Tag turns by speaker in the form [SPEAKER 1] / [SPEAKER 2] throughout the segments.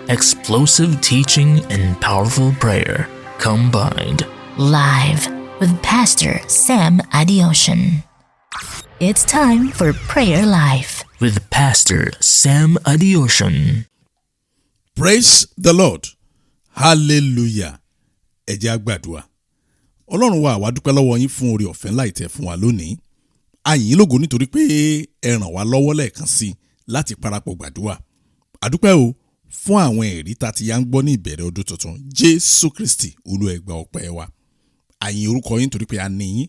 [SPEAKER 1] Explosive teaching and powerful prayer combined.
[SPEAKER 2] Live with Pastor Sam Adeosun. It's time for PrayerLIfe
[SPEAKER 1] with Pastor Sam Adeosun.
[SPEAKER 3] Praise the Lord. Hallelujah. Ẹ jẹ́ á gbàdúrà. Ọlọ́run wa àwa dúpẹ́ lọ́wọ́ yín fún oore ọ̀fẹ́ ńlá ìtẹ́ fún wa lónìí. A yìn yín lógo nítorí pé ẹ ràn wá lọ́wọ́ lẹ́ẹ̀kan sí láti parapọ̀ gbàdúrà. A dúpẹ́ o fún àwọn ẹ̀rí tá ti yá ń gbọ́ ní ìbẹ̀rẹ̀ ọdún tuntun. Jésù Kristi Olúwa ẹ gbà ọpẹ́ wa. A yìn orúkọ yín torí pé a ní yín.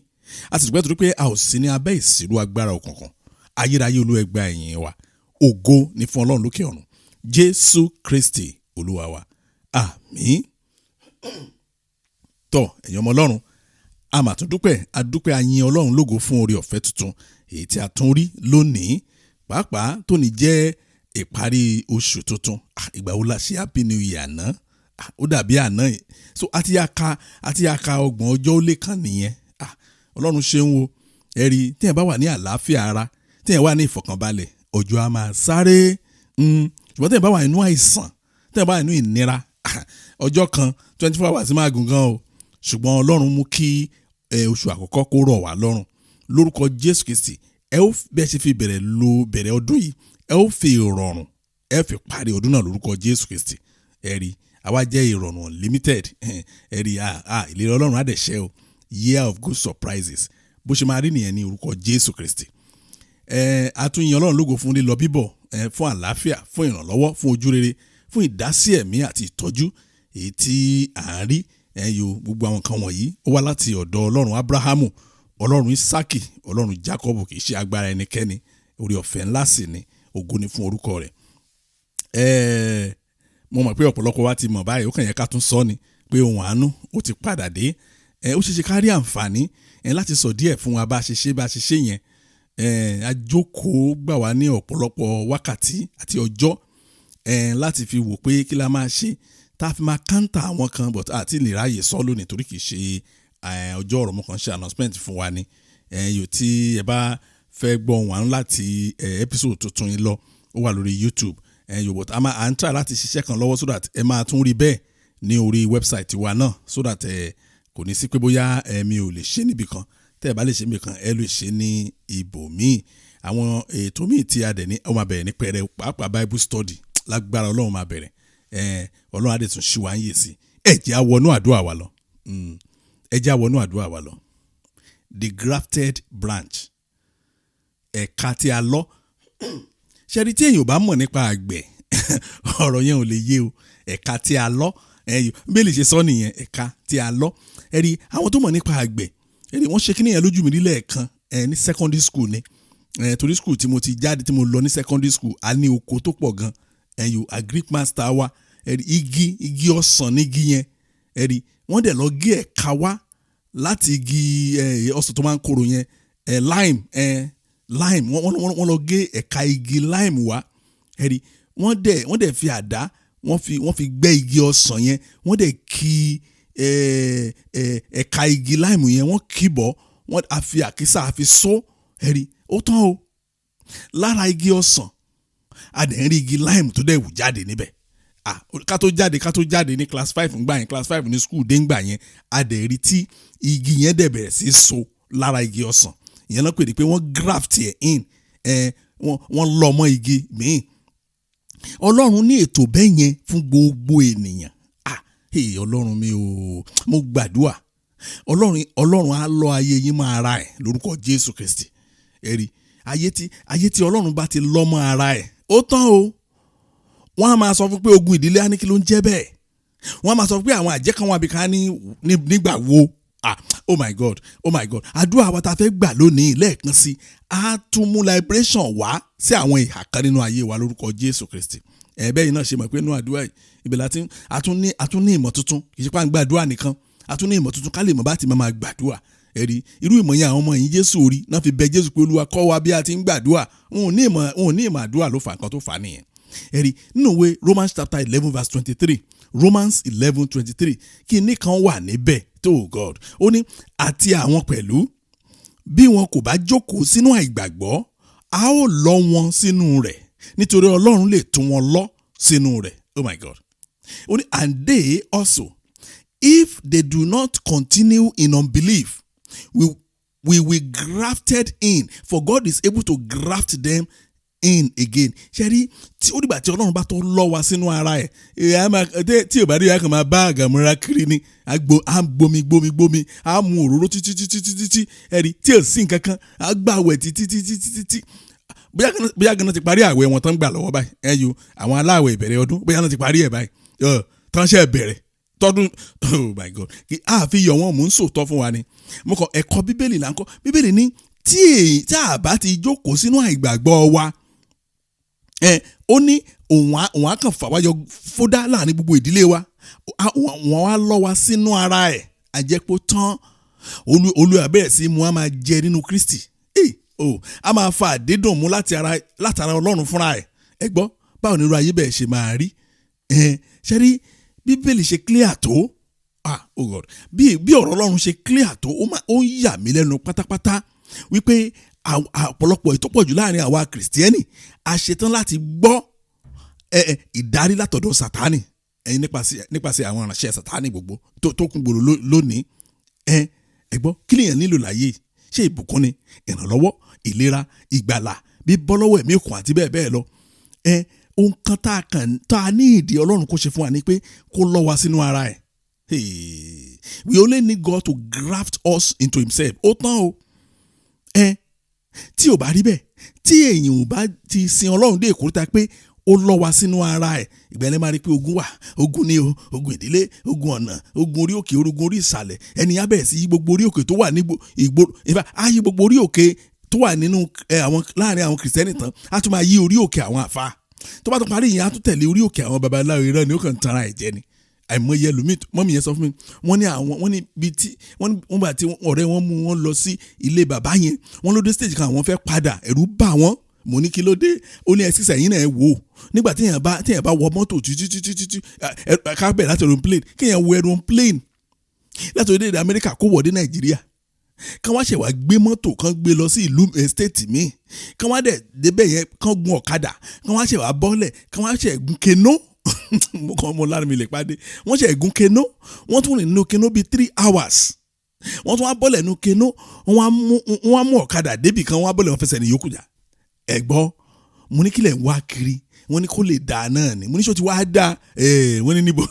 [SPEAKER 3] A sì dúpẹ́ torí pé a ò sí ní abẹ́ ìsìrú agbára òkùnkùn. Ayérayé Olúwa ẹ gbà ìyìn wa. Ògo ni fún Ọlọ́run lókè ọ̀run. Jésù Kristi Olúwa wa. Àmín. Tọ́ ẹ̀yin ọmọ Ọlọ́run, a máa tún dúpẹ́, a dúpẹ́ a yìn Ọlọ́run lógo fún oore ọ̀fẹ́ tuntun èyí tí a tún rí lónìí. Pàápàá tó ní jẹ́ ìparí oṣù tuntun. Ìgbà wo la ṣe happy new year náà? Ó dàbí àná yìí. So àti yaka 30 ọjọ́ ó lé kan nìyẹn. Ọlọ́run ṣeun o. Ẹ rí tí ẹ bá wà ní àlàáfíà ara, tí ẹ wà ní ìfọ̀kànbalẹ̀, ọjọ́ a máa sáré. Ṣùgbọ́n tí ẹ bá wà nínú àìsàn, tí ẹ bá wà nínú ìnira, ọjọ́ kan 24 hours máa gùn gan o. Ṣùgbọ́n Ọlọ́run mú kí oṣù àkọ́kọ́ kó rọ̀ wá lọ́rùn. Lórúkọ Jésù Kristi, ẹ ó bẹ́ẹ̀ ṣe fi bẹ̀rẹ̀ ọdún yìí, ẹ ó fi ìrọ̀rùn, ẹ fi parí ọdún náà lórúkọ Jésù Kristi. Ẹ rí àwa jẹ́ ìrọ̀rùn unlimited. Ẹ rí ìlérí Ọlọ́run á dẹ̀ ṣẹ o. Year of good surprises. Bó ṣe máa rí nìyẹn ní orúkọ Jésù Kristi. A tún yìn Ọlọ́run lógo fún lílọ bíbọ̀, fún àlàáfíà, fún ìrànlọ́wọ́, fún ojú rere, fún ìdásí ẹ̀mí àti ìtọ́jú èyí tí à ń rí. Gbogbo àwọn kan wọ̀nyí ó wá láti ọ̀dọ̀ Ọlọ́run Abrahamu, Ọlọ́run Isaki, Ọlọ́run Jacob. Kì í ṣe agbára ẹnikẹ́ni, oore ọ̀fẹ́ ńlá sì ni, ògo ni fún orúkọ rẹ̀. Mo mọ̀ pé ọ̀pọ̀lọpọ̀ wa ti mọ̀ báyìí, ó kàn yẹ ká tún sọ ni pé ohun àánú ó ti padà dé. Ó ṣeéṣe ká rí àǹfààní láti sọ díẹ̀ fún wa bá a ṣe ṣe yẹn. Àjókòó gbà wá ní ọ̀pọ̀lọpọ̀ wákàtí àti ọjọ́ láti fi wò pé kí la máa ṣe tá a fi máa káńtà àwọn kan, but àti lè ráyè sọ lónìí torí kì í ṣe ọjọ́ ọ̀rọ̀ mọ́ kan ṣe announcement fún wa ni. Yóò tí ẹ bá fẹ́ gbọ́ ohun àánú láti episode tuntun yìí lọ, ó wà lórí YouTube. But à ń try láti ṣiṣẹ́ kan lọ́wọ́ so that ẹ máa tún rí bẹ́ẹ̀ ní orí website wa náà, so that kò ní sí pé bóyá mi ò lè ṣe níbì kan, tẹ́ ẹ bá lè ṣe níbì kan ẹ lè ṣe ní ibòmíì. Àwọn ètò míì tí a dẹ̀ ní ó máa bẹ̀rẹ̀ ní pẹrẹ, pàápàá Bible study lágbára Ọlọ́run máa bẹ̀rẹ̀. Ọlọ́run á dẹ̀ tún ṣí wa ń yè sí. Ẹ jẹ́ á wọnú àdúrà wa lọ. Ẹ jẹ́ á wọnú àdúrà wa lọ. The Grafted branch, ẹ̀ka tí a lọ́. Ṣẹ́rí tí èèyàn ò bá mọ̀ nípa àgbẹ̀, ọ̀rọ̀ yẹn ò lè yé o. Ẹ̀ka tí a lọ́, bí lè ṣe sọ nìyẹn, ẹ̀ka tí a lọ́. Ẹ rí àwọn tó mọ̀ nípa àgbẹ̀, wọ́n ṣe kí nìyẹn lójú mi nílẹ̀ kan ní secondary school ni. Torí school tí mo ti jáde, tí mo lọ ní secondary school, a ní oko tó pọ̀ gan. Agric master wa, igi ọsàn ní igi yẹn. Wọ́n dẹ̀ lọ gé ẹ̀ka wá láti igi ọsàn tó máa ń korò yẹn, lime. Wọ́n lọ gé ẹ̀ka igi lime wá. Wọ́n dẹ̀ fi àdá, wọ́n fi gbẹ́ igi ọsàn yẹn, wọ́n dẹ̀ kì ẹ̀ka igi lime yẹn, wọ́n kì bọ̀, wọ́n á fi àkísà á fi so. Ó tán o. Lára igi ọsàn a dẹ̀ ń rí igi lime tó dẹ̀ wù jáde níbẹ̀. Ká tó jáde ní class 5 ńgbà yẹn, class 5 ní school dé ńgbà yẹn, a dẹ̀ rí tí igi yẹn dẹ̀ bẹ̀rẹ̀ sí so lára igi ọsàn. Ìyẹn náà pè ní pé wọ́n graft ẹ̀ in, wọ́n lọ mọ́ igi míì. Ọlọ́run ní ètò bẹ́ẹ̀ yẹn fún gbogbo ènìyàn. Ọlọ́run mi ò, mo gbàdúrà. Ọlọ́run á lọ ayé yín mọ́ ara ẹ̀ lórúkọ Jésù Kristi. Ẹ rí ayé tí Ọlọ́run bá ti lọ́ mọ́ ara ẹ̀, ó tán o. Wọ́n á máa sọ fún pé ogun ìdílé á ní kí ló ń jẹ́ bẹ́ẹ̀. Wọ́n á máa sọ fún pé àwọn àjẹ́ kan wà bí ká nígbà wo. Oh my God. Àdúrà wa ta fẹ́ gbà lónìí lẹ́ẹ̀kan sí, á tún mú liberation wá sí àwọn ìhà kan nínú ayé wa lórúkọ Jésù Kristi. Bẹ́ẹ̀ yìí náà ṣe mọ̀ pé nínú àdúrà yìí, ibẹ̀ láti a tún ní ìmọ̀ tuntun. Kì í ṣe pé à ń gbàdúrà nìkan, a tún ní ìmọ̀ tuntun ká lè mọ̀ bá ti máa gbàdúrà. Irú ìmọ̀ yẹn àwọn ọmọ yìí Jésù orí náà fi bẹ Jésù pé Olúwa kọ́ wa bí a ti ń gbàdúrà. Òun ní ìmọ̀ àdúrà ló fà nǹkan tó fà nìyẹn. Nínú ìwé Romans chapter 11 verse 23, Romans 11:23, kí ní kan wà níbẹ̀ tó God. Ó ní àti àwọn pẹ̀lú bí wọn kò bá jókòó sínú àìgbàgbọ́, a ó lọ wọn sínú rẹ̀ nítorí Ọlọ́run lè tún wọn lọ sínú rẹ̀. Oh my God. ó ní and they also, if they do not continue in unbelief, we will grafted in, for God is able to graft them in again. Ṣẹ́rí tí ó dìgbà tí Ọlọ́run bá tó lọ́ wa sínú ara ẹ̀ tí ò bá rí àkàn máa bá àgàmúra kiri ni à ń gbomi à ń mu òróró títí ẹ̀rí tí ò sí nǹkan kan à gbà wẹ̀ títí bóyá gan-an ti parí àwẹ̀ wọn tán gbà lọ́wọ́ báyìí ẹ̀yọ àwọn aláwẹ̀ ìbẹ̀rẹ̀ ọdún bóyá náà ti parí ẹ̀ báyìí tán ṣe bẹ̀rẹ̀ tọdún oh my God kí àfihàn wọn mò ń sòótọ́ fún wa ni mo kọ ẹ̀kọ́ bíbélì là ń kọ́ bíbélì ní tí a bá ti jókòó sínú àìgbàgbọ́ wa ó ní òun á kàn fà wá yọ fódà láàrin gbogbo ìdílé wa wọ́n á lọ́ wa sínú ara ẹ̀ àjẹpọ̀ tán Olúwa bẹ̀rẹ̀ sí mu á máa jẹ nínú Kristi a máa fa àdédùn mú látara Ọlọ́run fúnra ẹ̀ ẹ gbọ́ báwo ni irú ayé bẹ́ẹ̀ ṣe máa rí ṣe rí bíbélì ṣe clear tó oh God bí ọ̀rọ̀ Ọlọ́run ṣe clear tó ó ń yà mí lẹ́nu pátápátá wípé ọ̀pọ̀lọpọ̀ ìtọ́pọ̀jù láàrin àwa kìrìsìtẹ́nì a ṣetán láti gbọ́ ìdarí látọ̀dọ̀ Sátánì nípasẹ̀ àwọn ìránṣẹ́ Sátánì gbogbo tó kún gbòòrò lónìí ẹ gbọ́ kí lèèyàn nílò láyé ṣé ìbùkún ni ìrànlọ́wọ́ ìlera ìgbàlà bíbọ́ lọ́wọ́ ẹ̀mí òkun àti bẹ́ẹ̀ bẹ́ẹ̀ lọ ohun kan tá a ní ìdí Ọlọ́run kó ṣe fún wa ni pé kó lọ́ wa sínú ara ẹ̀ we only need God to graft us into himself ó tán o tí ò bá rí bẹ́ẹ̀ tí èèyàn ò bá ti sin Ọlọ́run dé ìkórìtà pé ó lọ́ wa sínú ara ẹ̀ ìgbẹ́ni máa rí pé ogun wà ogun ni o ogun ìdílé ogun ọ̀nà ogun orí òkè ogun orí ìsàlẹ̀ ẹni á bẹ̀rẹ̀ sí yí gbogbo orí òkè tó wà ní ìgboro ìfà á yí gbogbo orí òkè tó wà nínú láàrin àwọn kìrìsìtẹ́nì tán á tún máa yí orí òkè àwọn àfa tó bá tún parí ìyẹn á tún tẹ̀lé orí òkè àwọn babaláwo irọ́ ni ó kàn tanra ẹ̀ jẹ ni àìmọye ẹlòmíì mọ́mí yẹn sọ fún mi wọ́n ní bíi tí wọ́n bá ti ọ̀rẹ́ wọn mú wọn lọ sí ilé bàbá yẹn wọ́n ló dé stage kan àwọn fẹ́ padà ẹ̀rù bà wọ́n mo ní kí ló dé ó ní ẹsísà yín náà ẹ wò ó nígbà téèyàn bá wọ mọ́tò títí ká bẹ̀rẹ̀ láti aeroplane kéèyàn wọ aeroplane láti orílẹ̀-èdè Amẹ́ríkà kó wọ̀ dé Nàìjíríà kán wá ṣe wá gbé mọ́tò kán gbé lọ sí ìlú state mi kán wá dẹ̀ débẹ̀ yẹn kán gun ọ̀kadà kán wá ṣe wá bọ́lẹ̀ kán wá ṣe gun kenó mo kàn mọ lára mi lè pàdé wọ́n ṣe gun kenó wọ́n tún rìn nínú kenó bíi 3 hours wọ́n tún wá bọ́lẹ̀ nínú kenó wọ́n wá mú ọ̀kadà débì kan wọ́n wá bọ́lẹ̀ wọn fẹsẹ̀ ní yòókù jà ẹ gbọ́ mo ní kílẹ̀ ń wá kiri wọ́n ní kó lè dáa náà ni mo ní sọ ti wá dáa wọ́n ní níbo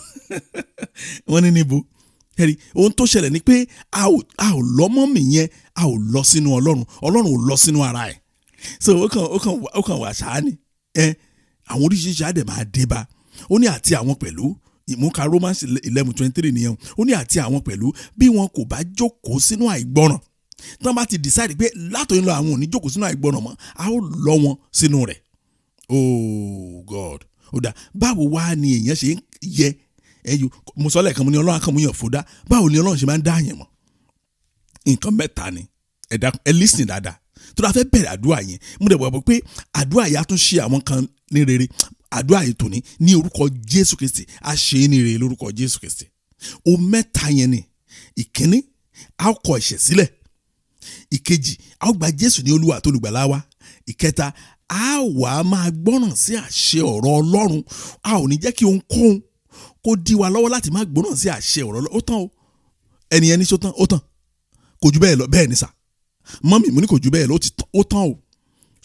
[SPEAKER 3] wọ́n ní níbo ẹ̀rí ohun tó ṣẹlẹ̀ ni pé a ò lọ́mọ́ mi yẹn a ò lọ sínú Ọlọ́run ò lọ sínú ara ẹ̀ so ó kàn wà ṣáá ni àwọn oríṣiríṣi àdè máa dé bá ó ní àti àwọn pẹ̀lú ìmúka Romans 11:23 nìyẹn ó ní àti àwọn pẹ̀lú bí wọn kò bá jókòó sínú àìgbọràn tán bá ti decide pé látòun lọ àwọn ò ní jókòó sínú àìgbọràn mọ́ a ó lọ wọn sínú rẹ̀ oh God ó dà báwo wá ni èèyàn ṣe ń yẹ mo sọ lẹ́ẹ̀kan mo ní Ọlọ́run akànmúyàn fòdá báwo ni Ọlọ́run ṣe máa ń dá àyàn mọ̀ nǹkan mẹ́ta ni ẹ listen dáadáa tó dáa fẹ́ bẹ̀rẹ̀ àdúrà yẹn mo dẹ̀ bọ̀ pé àdúrà yẹn á tún ṣe àwọn kan ní rere àdúrà yìí tòní ní orúkọ Jésù Kristi a ṣe é ní rere lórúkọ Jésù Kristi o mẹ́ta yẹn ni ìkíní a ó kọ ẹ̀ṣẹ̀ sílẹ̀ ìkejì a ó gba Jésù ní Olúwa àti olùgbàlà wa ìkẹta a wà máa gbọ́ràn sí àṣẹ ọ̀rọ̀ Ọlọ́run a ò ní jẹ́ kí ohunkóhun kó dí wa lọ́wọ́ láti má gbọ́ràn sí àṣẹ ọ̀rọ̀ Ọlọ́run ó tán o ẹni sọ tán ó tán kò jù bẹ́ẹ̀ lọ bẹ́ẹ̀ ni sà mọ́mì mo ní kò jù bẹ́ẹ̀ lọ ó tán o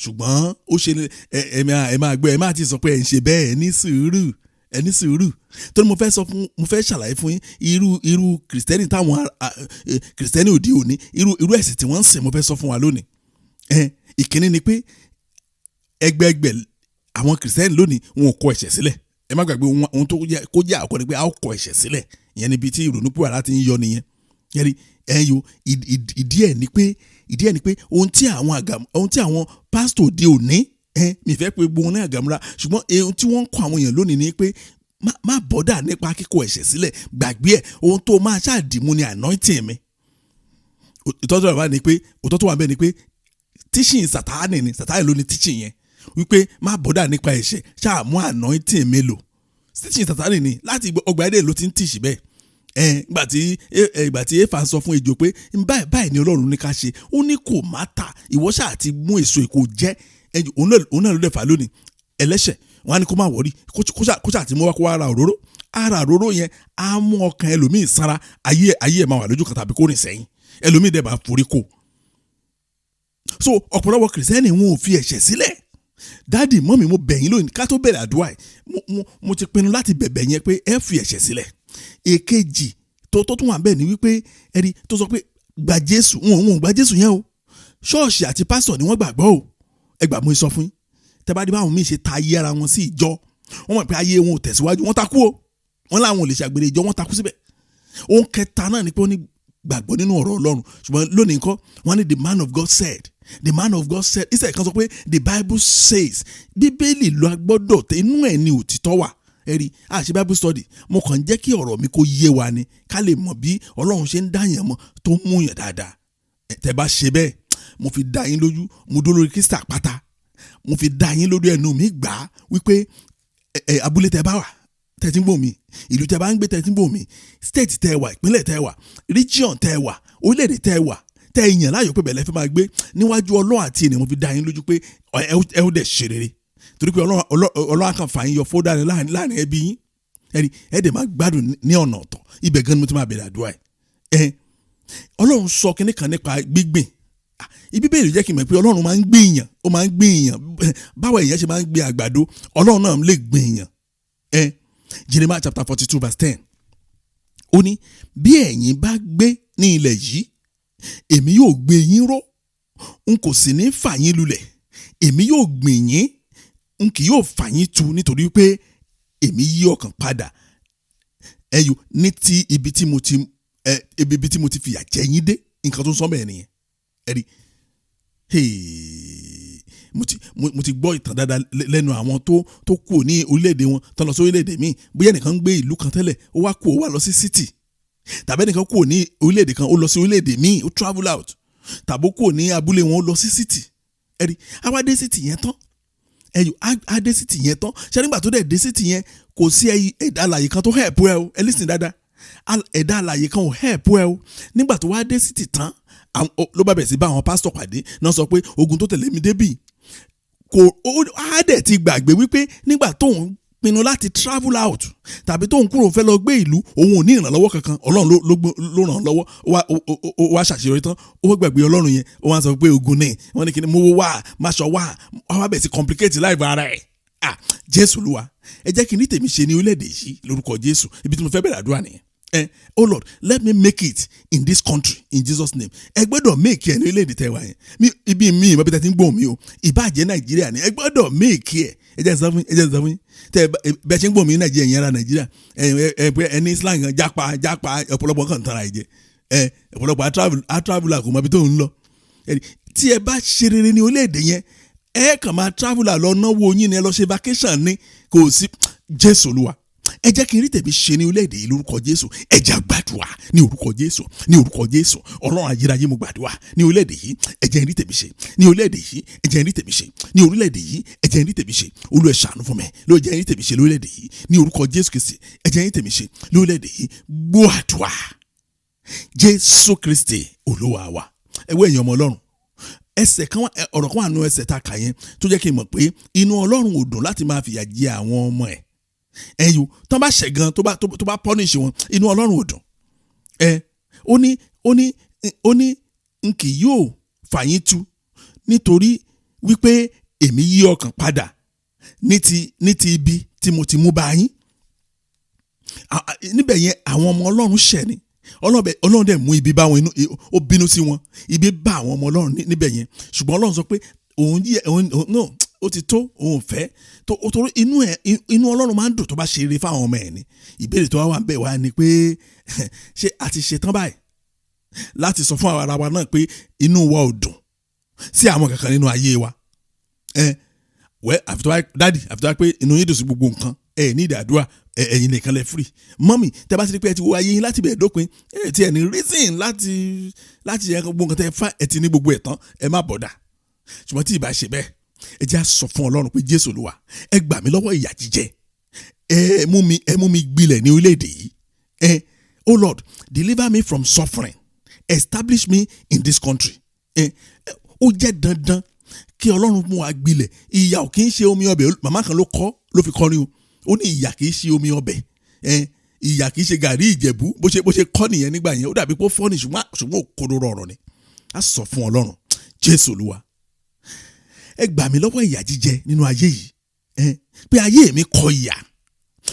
[SPEAKER 3] ṣùgbọ́n ó ṣe ẹ máa gbé ẹ máa ti sọ pé ẹ ń ṣe bẹ́ẹ̀ ẹ ní sùúrù torí mo fẹ́ ṣàlàyé fún yín irú kìrìsìtẹ́nì táwọn kìrìsìtẹ́nì òde òní irú ẹ̀sìn tí wọ́n ń sìn mo fẹ́ sọ fún wa lónìí ìkíní ni pé ẹgbẹẹgbẹ àwọn kìrìsìtẹ́nì lónìí wọn ò kọ ẹ̀ṣẹ̀ sílẹ̀ ẹ má gbàgbé ohun tó kó jẹ́ àkọ́ ni pé a ó kọ ẹ̀ṣẹ̀ sílẹ̀ ìyẹn níbi tí ìrònúpìwàdà ti ń yọ nìyẹn ìdí ẹ̀ ni pé ohun tí àwọn pásítọ̀ òde òní mi fẹ́ pé gbogbo wọn ní àgàmúra ṣùgbọ́n ohun tí wọ́n ń kọ́ àwọn èèyàn lónìí ni pé má bọ́dà nípa kíkọ ẹ̀ṣẹ̀ sílẹ̀ gbàgbé ẹ̀ ohun tó máa ṣáàdìmú ni anointing mi ìtọ́jú àbá ni pé òtọ́ tó wà bẹ́ẹ̀ ni pé teaching Sátánì ló ní teaching yẹn wípé má bọ́dà nípa ẹ̀ṣẹ̀ ṣáàmú anointing mi lò teaching Sátánì ni láti ọgbà ẹ̀dẹ̀ ló ti ń teach bẹ́ẹ̀ ìgbà tí Éfà sọ fún ejò pé báyìí ni Ọlọ́run ní ká ṣe ó ní kò má ta ìwọ ṣáà ti mú èso èkó jẹ́ òun náà ló dẹ̀ fà lónìí ẹlẹ́ṣẹ̀ wọn á ní kó má wọrí kó ṣáà ti mú wá kó wá ra òróró ara òróró yẹn á mú ọkàn ẹlòmíì sára, ayé ẹ̀ máa wà lójú kan tàbí kó rìn sẹ́yìn, ẹlòmíì dẹ̀ máa forí kò. So ọ̀pọ̀lọpọ̀ kìrìsìtẹ́nì wọn ò fi ẹ̀ṣẹ̀ sílẹ̀. Dáàdì mọ́mì mo bẹ̀ yín lónìí ká tó bẹ̀rẹ̀ àdúrà yìí, mo ti pinnu láti bẹ̀bẹ̀ yẹn pé ẹ fi ẹ̀ṣẹ̀ sílẹ̀. Èkejì tó tún wà bẹ́ẹ̀ ni wípé ẹni tó sọ pé gba Jésù, wọn ò gba Jésù yẹn o, ṣọ́ọ̀ṣì àti pásítọ̀ ni wọ́n gbàgbọ́ o. Ẹ gbà mo sọ fún yín, tẹ́ bá dé báwọn míì ṣe ta ayé ara wọn sí ìjọ, wọ́n mọ̀ pé ayé wọn ò tẹ̀síwájú, wọ́n takú o, wọ́n láwọn ò lè ṣàgbèrè ìjọ, wọ́n takú síbẹ̀. Ohun kẹta náà ni pé wọ́n ní gbàgbọ́ nínú ọ̀rọ̀ Ọlọ́run, ṣùgbọ́n lónìí nǹkan wọ́n ní the man of God said, the man of God said, ìṣẹ̀ kan sọ pé the Bible says, Bíbélì ló gbọ́dọ̀ tẹ inú ẹ̀ ní òtítọ́ wà. Ẹ̀rí àṣẹ Bible study mo kàn jẹ́ kí ọ̀rọ̀ mi kó yé wa ni ká lè mọ̀ bí Ọlọ́run ṣe ń dáyàn mọ́ tó ń mú yàn dáadáa. Tẹ́ bá ṣe bẹ́ẹ̀, mo fi dá yín lójú, mo dó lórí Kristi àpáta, mo fi dá yín lójú, ẹnu mi gbà á wípé abúlé tẹ́ bá wà tẹ́tí ń gbò mí, ìlú tẹ́ bá ń gbé tẹ́tí ń gbò mí, state tẹ́ wà, ìpínlẹ̀ tẹ́ wà, region tẹ́ wà, orílẹ̀-èdè tẹ́ wà, tẹ́ ìyàn láyọ̀ pé bẹ̀lẹ́ fẹ́ máa gbé níwájú Ọlọ́run àti ènìyàn, mo fi dá yín lójú pé ẹ ó dẹ̀ ṣe rere, torí pé Ọlọ́run kan fà yín yọ fódà láàrin ẹbí yín, ẹ dẹ̀ máa gbádùn ní ọ̀nà ọ̀tọ̀. Ibẹ̀ gan ni mo ti máa bẹ̀rẹ̀ àdúrà ẹ̀. Ọlọ́run sọ kinní kan nípa gbígbìn. Ibi bẹ́ẹ̀ ló jẹ́ kí n mọ̀ pé Ọlọ́run máa ń gbìn èèyàn, ó máa ń gbìn èèyàn. Báwo èèyàn ṣe máa ń gbìn àgbàdo, Ọlọ́run náà lè gbìn èèyàn. Jeremiah chapter 42 verse 10. Ó ní bí ẹ̀yin bá gbé ní ilẹ̀ yìí, èmi yóò gbé yín ró, n kò sì ní fà yín lulẹ̀, èmi yóò gbìn yín, n kì yóò fà yín tu, nítorí pé èmi yí ọkàn padà ní ti ibi tí mo ti fìyà jẹ yín dé. Nǹkan tó ń sọ bẹ́ẹ̀ nìyẹn. Ẹ̀rí mo ti gbọ́ ìtàn dáadáa lẹ́nu àwọn tó kù ní orílẹ̀-èdè wọn tó lọ sí orílẹ̀-èdè míì. Bóyá ẹnìkan ń gbé ìlú kan tẹ́lẹ̀, ó wá lọ sí city, tàbí ẹnìkan kù ní orílẹ̀-èdè kan ó lọ sí orílẹ̀-èdè míì, ó travel out, tàbí ó kù ní abúlé wọn ó lọ sí city. Ẹ̀rí àwa dé city yẹn tán, á dé city yẹn tán, ṣé nígbà tó dẹ̀ dé city yẹn kò sí ẹ̀dá alààyè kan tó help ẹ o. Ẹ listen dáadáa, ẹ̀dá alààyè kan ò help ẹ o. Nígbà tó wá dé city tán, ló bá bẹ̀rẹ̀ sí bá àwọn pásítọ̀ pàdé náà, sọ pé ogun tó tẹ̀lé mi débì á dẹ̀ ti gbàgbé wípé nígbà tóun pinnu láti travel out tàbí tóun kúrò fẹ́ lọ gbé ìlú, òun ò ní ìrànlọ́wọ́ kankan, Ọlọ́run ló ràn án lọ́wọ́, ó wá ṣàṣeyọrí tán, ó wá gbàgbé Ọlọ́run yẹn, ó wá sọ pé ogun ní wọ́n ní kí ni mo wá máṣọ wá, wá bẹ̀ sí complicate life ara ẹ̀. Jésù Olúwa, ẹ jẹ́ kí ní tèmi ṣe ní orílẹ̀-èdè yìí lórúkọ Jésù. Ibi tí mo fẹ́ bẹ̀rẹ̀ àdúrà nìyẹn. Oh Lord, let me make it in this country in Jesus name. Ẹ gbọ́dọ̀ make ẹ̀ ní orílẹ̀-èdè tẹ́wà yẹn. Ibi mi ìmọ̀ bí tẹ́ ti ń gbọ́ mi o, ìbàjẹ́ Nàìjíríà ni ẹ gbọ́dọ̀ make ẹ̀. Ẹ jẹ́ sọ fún yín, tẹ́ bẹ́ẹ̀ ṣe ń gbọ́ mi ní Nàìjíríà yẹn ara Nàìjíríà, ẹni slang kan jápa ọ̀pọ̀lọpọ̀ kan tara ẹ̀jẹ̀, ọ̀pọ̀lọpọ̀ a travel kò mọ ibi tó ń lọ. Tí ẹ bá ṣe rere ní orílẹ̀-èdè yẹn, ẹ kàn máa travel lọ náwó yín ni ẹ lọ ṣe vacation ni, kò sí. Jésù Olúwa, ẹ jẹ́ kí n rí tèmi ṣe ní orílẹ̀-èdè yìí lórúkọ Jésù. Ẹ jẹ́ gbàdúrà ní orúkọ Jésù, ní orúkọ Jésù. Ọlọ́run ayérayé mo gbàdúrà ní orílẹ̀-èdè yìí, ẹ jẹ́ n rí tèmi ṣe ní orílẹ̀-èdè yìí, ẹ jẹ́ n rí tèmi ṣe ní orílẹ̀-èdè yìí, ẹ jẹ́ n rí tèmi ṣe. Olúwa ẹ ṣàánú fún mi, ló jẹ́ n rí tèmi ṣe lórílẹ̀-èdè yìí ní orúkọ Jésù Kristi. Ẹ jẹ́ n rí tèmi ṣe lórílẹ̀-èdè yìí. Gbọ́ àdúrà Jésù Kristi Olúwa wa. Ẹ wò ẹ̀yin ọmọ Ọlọ́run, ẹsẹ̀ kan ọ̀rọ̀ kan wà nínú ẹsẹ̀ tá a kà yẹn tó jẹ́ kí n mọ̀ pé inú Ọlọ́run ò dùn láti máa fìyà jẹ àwọn ọmọ ẹ̀. Ẹ̀yin tán bá ṣẹ̀ gan tó bá punish wọn, inú Ọlọ́run ò dùn. Ó ní n kì yóò fà yín tu, nítorí wípé èmi yí ọkàn padà ní ti ibi tí mo ti mú bá yín. Níbẹ̀ yẹn àwọn ọmọ Ọlọ́run ṣẹ̀ ni, Ọlọ́run dẹ̀ mú ibi bá wọn, ó bínú sí wọn, ibi bá àwọn ọmọ Ọlọ́run níbẹ̀ yẹn. Ṣùgbọ́n Ọlọ́run sọ pé òun ó ti tó, òun fẹ́ tó, torí inú Ọlọ́run máa ń dùn tó bá ṣe eré fáwọn ọmọ ẹ̀ ni. Ìbéèrè tó wà ń bẹ̀ wá ni pé ṣé a ti ṣe tán báyìí láti sọ fún ara wa náà pé inú wa ò dùn sí àwọn kankan nínú ayé wa. àfitọ́ pé inú yín dùn sí gbogbo nǹkan, ní ìdàdúrà, ẹ̀yin nìkan lẹ free. Mọ́mì tẹ́ bá ti rí pé ẹ ti wo ayé yín láti bẹ̀rẹ̀ dópin, ti ẹ̀ ní reason láti yẹ gbogbo nǹkan tẹ́ fà, ẹ ti ní gbogbo ẹ̀ tán, ẹ má bọ̀dà. Ṣùgbọ́n tí ì bá ṣe bẹ́ẹ̀, ẹ jẹ́ á sọ fún Ọlọ́run pé Jésù Olúwa, ẹ gbà mí lọ́wọ́ ìyà jíjẹ, ẹ mú mi gbilẹ̀ ní orílẹ̀-èdè yìí. Oh Lord, deliver me from suffering, establish me in this country. Ó jẹ́ dandan kí Ọlọ́run mú wa gbilẹ̀. Ìyà ò kì í ṣe omi ọbẹ̀. Màmá kan ló fi kọrin o, ó ní ìyà kì í ṣe omi ọbẹ̀. ìyà kìí ṣe gàrí ìjẹ̀bú bó ṣe kọ́ nìyẹn nígbà yẹn ó dàbí pé ó fọ́ ni ṣùgbọ́n òkodoro ọ̀rọ̀ ni a sọ fún Ọlọ́run Jésù Olúwa ẹ gbà mí lọ́wọ́ ìyà jíjẹ nínú ayé yìí pé ayé mi kọ ìyà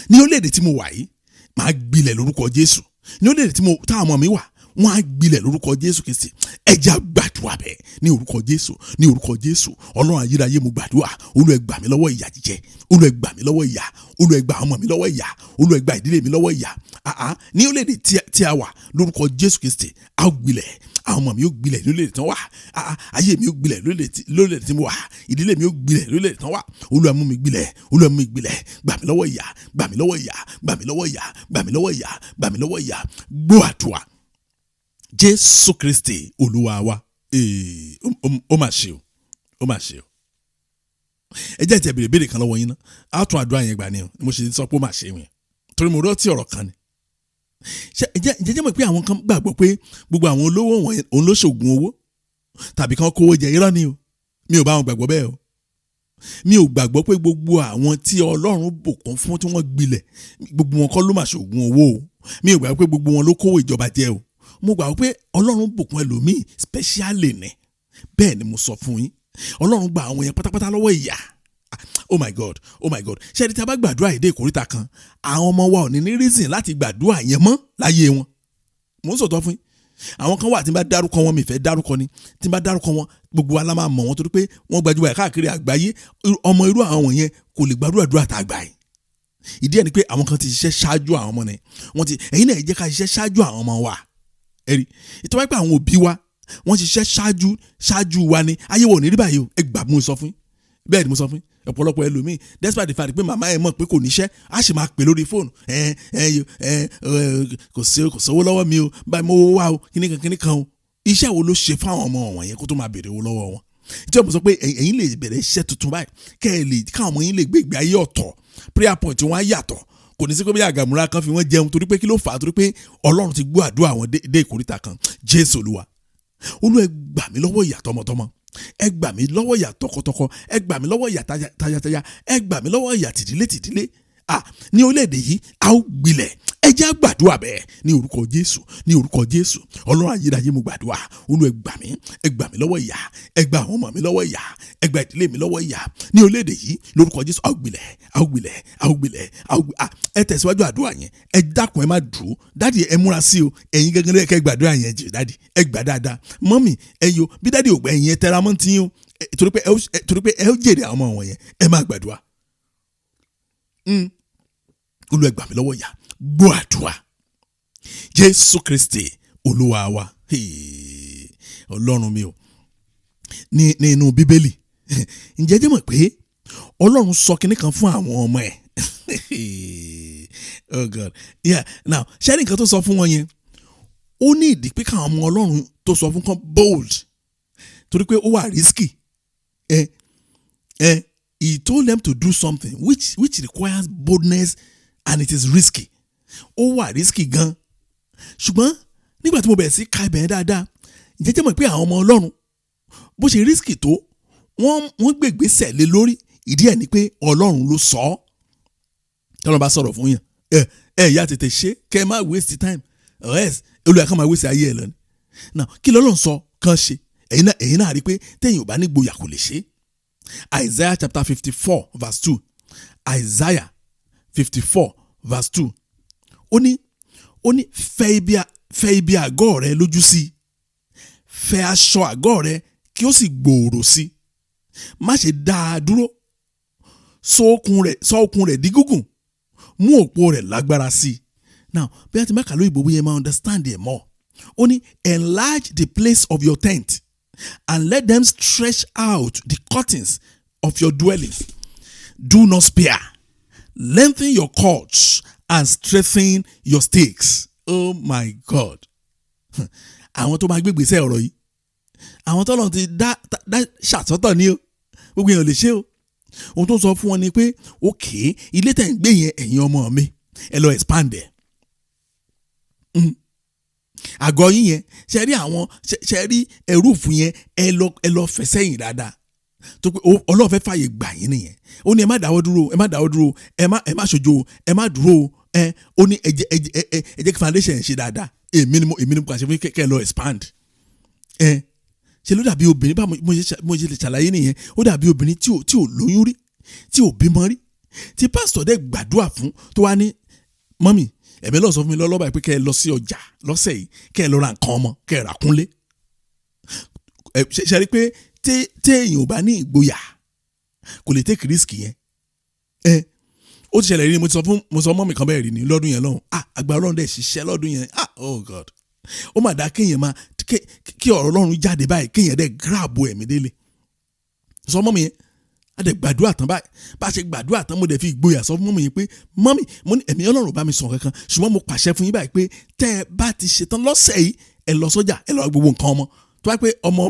[SPEAKER 3] ní orílẹ̀-èdè tí mo wà yìí màá gbilẹ̀ lórúkọ Jésù ní orílẹ̀-èdè táwọn ọmọ mi wà wọ́n á gbilẹ̀ lórúkọ Jésù Kristi ẹ jẹ́ á gbàdúrà bẹ́ẹ̀ ní orúkọ Jésù ní orúkọ Jésù Ọlọ́run ayérayé mo gbàdúrà Olúwa ẹ gbà mí lọ́wọ́ ìyà jíjẹ Olúwa ẹ gbà mí lọ́wọ́ ìyà Olúwa ẹ gbà ọmọ mi lọ́wọ́ ìyà Olúwa ẹ gbà ìdílé mi lọ́wọ́ ìyà ní orílẹ̀-èdè tí a wà lórúkọ Jésù Kristi á gbilẹ̀ àwọn ọmọ mi yóò gbilẹ̀ lórílẹ̀-èdè tán wà ayé mi yóò gbilẹ̀ lórílẹ̀-èdè tí mo wà ìdílé mi yóò gbilẹ̀ lórílẹ̀-èdè tán wà Olúwa mú mi gbilẹ̀ Olúwa mú mi gbilẹ̀ gbà mí lọ́wọ́ ìyà gbà mí lọ́wọ́ ìyà gbà mí lọ́wọ́ ìyà gbà mí lọ́wọ́ ìyà gbà mí lọ́wọ́ ìyà gbọ́ àdúrà Jésù Kristi Olúwa wa ó mà ṣe o ẹ jẹ́ ìtẹ̀ bèrè kan lọ́wọ́ yín ná á tún àdúrà yẹn gbà ni mo ṣe sọ pé ó mà ṣe yẹn torí mo rántí ọ̀rọ̀ kan ni jẹ́jẹ́ mọ̀ pé àwọn kan gbàgbọ́ pé gbogbo àwọn olówó wọ̀nyẹn òun ló ṣògùn owó tàbí kan kówó jẹ irọ́ ni o mi ò bá wọn gbàgbọ́ bẹ́ẹ̀ o mi ò gbàgbọ́ pé gbogbo àwọn tí Ọlọ́run bùkún fún tí wọ́n gbilẹ̀ gbogbo wọn kọ́ ló mà ṣògùn owó o mi ò gbàgbọ́ pé gbogbo wọn ló kówó ìjọba jẹ o mo gbàgbọ́ pé Ọlọ́run bùkún ẹlòmíì specially ni bẹ́ẹ̀ ni mo sọ fún yín Ọlọ́run gba àwọn yẹn pátápátá lọ́wọ́ ìyà oh my God ṣé ẹni tí a bá gbàdúrà èdè ìkórìtà kan àwọn ọmọ wa ò ní reason láti gbàdúrà yẹn mọ́ láyé wọn mo ń sọ̀tọ̀ fún yín àwọn kan wà tí n bá dárúkọ wọn mi fẹ́ dárúkọ ni tí n bá dárúkọ wọn gbogbo wa la máa mọ̀ wọn torí pé wọ́n gbajúgbajà káàkiri àgbáyé ọmọ irú àwọn wọ̀nyẹn kò lè gbàdúrà tá a gbà yìí ìdí ẹ̀ ni pé àwọn kan ti ṣiṣẹ́ ṣáájú àwọn ọmọ ni wọ́n ti ẹ̀yin náà jẹ́ ká ṣiṣẹ́ ṣáájú àwọn ọmọ wa ẹ̀rí ìtọ́wá pé àwọn òbí wa wọ́n ṣiṣẹ́ ṣáájú wa ni ayé wọn ò ní rí báyìí o ẹ gbà mo sọ fún yín bẹ́ẹ̀ ni mo sọ fún yín ọ̀pọ̀lọpọ̀ ẹlòmíì despite the fact pé màmá ẹ̀ mọ̀ pé kò níṣẹ́ á sì máa pè lórí fóònù kò sówó lọ́wọ́ mi o báyìí mo wá o kíní kan o iṣẹ́ wo ló ṣe fáwọn ọmọ wọ̀nyẹn kó tó máa béèrè owó lọ́wọ́ wọn tí wọ́n sọ pé ẹ̀yin lè bẹ̀rẹ̀ iṣẹ́ tuntun báyìí káwọn ọmọ yín lè gbé ìgbé ayé ọ̀tọ̀ prayer point wọn á yàtọ̀ kò ní sí pé bí àgàmúra kan fi wọ́n jẹun torí pé kí ló fà á torí pé Ọlọ́run ti gbọ́ àdúrà wọn dé ìkórìtà kan Jésù Olúwa Olúwa ẹ gbà mí lọ́wọ́ ìyà tọmọtọmọ ẹ gbà mí lọ́wọ́ ìyà tọkọtọkọ ẹ gbà mí lọ́wọ́ ìyà tayataya ẹ gbà mí lọ́wọ́ ìyà tìdílé ní orílẹ̀-èdè yìí a ó gbilẹ̀ ẹ jẹ́ á gbàdúrà bẹ́ẹ̀ ní orúkọ Jésù Ọlọ́run ayérayé mo gbàdúrà Olúwa ẹ gbà mí lọ́wọ́ ìyà ẹ gbà àwọn ọmọ mi lọ́wọ́ ìyà ẹ gbà ìdílé mi lọ́wọ́ ìyà ní orílẹ̀-èdè yìí lórúkọ Jésù a ó gbilẹ̀ ẹ tẹ̀síwájú àdúrà yẹn ẹ dákun ẹ má dúró dádì ẹ múra sí o ẹ̀yin gẹ́gẹ́ lẹ́kẹ́ gbàdúrà yẹn jù dádì ẹ gbà dáadáa mọ́mì ẹ yo bí dádì ò gbà ẹ̀yin ẹ tẹra mọ́ tí yín o torí pé ẹ ó jèrè àwọn ọmọ wọ̀nyẹn ẹ má gbàdúrà Olúwa ẹ gbà mí lọ́wọ́ ìyà gbọ́ àdúrà Jésù Kristi Olúwa wa Ọlọ́run mi o ní inú Bíbélì ǹjẹ́ jẹ́ mọ̀ pé Ọlọ́run sọ kinní kan fún àwọn ọmọ ẹ̀ oh God yeah now ṣé nǹkan tó sọ fún wọn yẹn ó ní ìdí pé káwọn ọmọ Ọlọ́run tó sọ fún kan bold torí pé ó wà risky he told them to do something which requires boldness and it is risky ó wà risky gan ṣùgbọ́n nígbà tí mo bẹ̀rẹ̀ sí ka ibẹ̀ dáadáa jẹ́jẹ́ mọ̀ pé àwọn ọmọ Ọlọ́run bó ṣe risky tó wọ́n gbègbèsẹ̀ lé lórí ìdí ẹ̀ ni pé Ọlọ́run ló sọ ọ́ tọ́lọ́ bá sọ̀rọ̀ fún yàn ìyá tètè ṣe kẹ́ ẹ má waste time olùyà kan máa waste ayé ẹ lọ ni now kí lọ́lọ́run sọ kàn ṣe ẹ̀yin náà rí i pé téèyàn ò bá ní gboyà kò lè ṣe Isaiah chapter 54 verse 2 Isaiah 54 verse 2 ó ní fẹ́ ibi àgọ́ rẹ lójú sí fẹ́ aṣọ àgọ́ rẹ kí ó sì gbòòrò sí má ṣe dá a dúró sọ okùn rẹ̀ di gígùn mú òpó rẹ̀ lágbára sí now bí a ti máa kà lóyìnbó bóyá máa understand it more ó ní enlarge the place of your tent and let them stretch out the curtains of your dwelling do not spare lengthen your cords and strengthen your stakes. Oh my God. Àwọn tó máa gbégbèsè ọ̀rọ̀ yìí àwọn tó lọ́n ti dá ṣàtọ́tọ̀ ní o gbogbo èèyàn lè ṣe o ohun tó sọ fún wọn ni pé okay ilé tẹ̀ ń gbé yẹn ẹ̀yin ọmọ mi ẹ lọ expand ẹ̀ àgọ́ yín yẹn ṣe rí ẹrúùfù yẹn ẹ lọ fẹ̀ sẹ́yìn dáadáa tó pé Ọlọ́run fẹ́ fàyè gbà yín nìyẹn ó ní ẹ má dáwọ́ dúró ẹ má ṣojo ẹ má dúró ó ní ẹ jẹ́ kí foundation ṣe dáadáa èmi ni mo kàn ṣe fún kẹ́ lọ expand ṣe ló dàbí obìnrin bá mo ṣe lè ṣàlàyé nìyẹn ó dàbí obìnrin tí ò lóyún rí tí ò bímọ rí tí pásítọ̀ dẹ̀ gbàdúrà fún tó wá ní mọ́mì ẹ̀mí lọ́ọ̀ sọ fún mi lọ́lọ́ba pé kẹ́ ẹ lọ sí ọjà lọ́sẹ̀ yìí kẹ́ ẹ lọ ra nǹkan ọmọ kẹ́ ẹ rà kúnlé ṣe rí pé téèyàn ò bá ní ìgboyà kò lè take risk yẹn ó ti ṣẹlẹ̀ rí ni mo sọ mọ́mì kan bẹ́ẹ̀ rí ni lọ́dún yẹn lọ́hùn àgbà ọlọ́run dẹ̀ ṣiṣẹ́ lọ́dún yẹn oh God ó mà dá kéèyàn máa kí ọ̀rọ̀ ọlọ́run jáde báyìí kéèyàn dẹ̀ grab ẹ̀mí délé sọ mọ́mì yẹn a dẹ̀ gbàdúrà tán báyìí bá a ṣe gbàdúrà tán mo dẹ̀ fi ìgboyà sọ fún mọ́mì yẹn pé mọ́mì mo ní ẹ̀mí ọlọ́run bá mi sọ kankan ṣùgbọ́n mo pàṣẹ fún yín báyìí pé tẹ́ ẹ bá ti ṣetán lọ́sẹ̀ yìí ẹ lọ sọ́jà ẹ lọ ra gbogbo nǹkan ọmọ tó bá pé ọmọ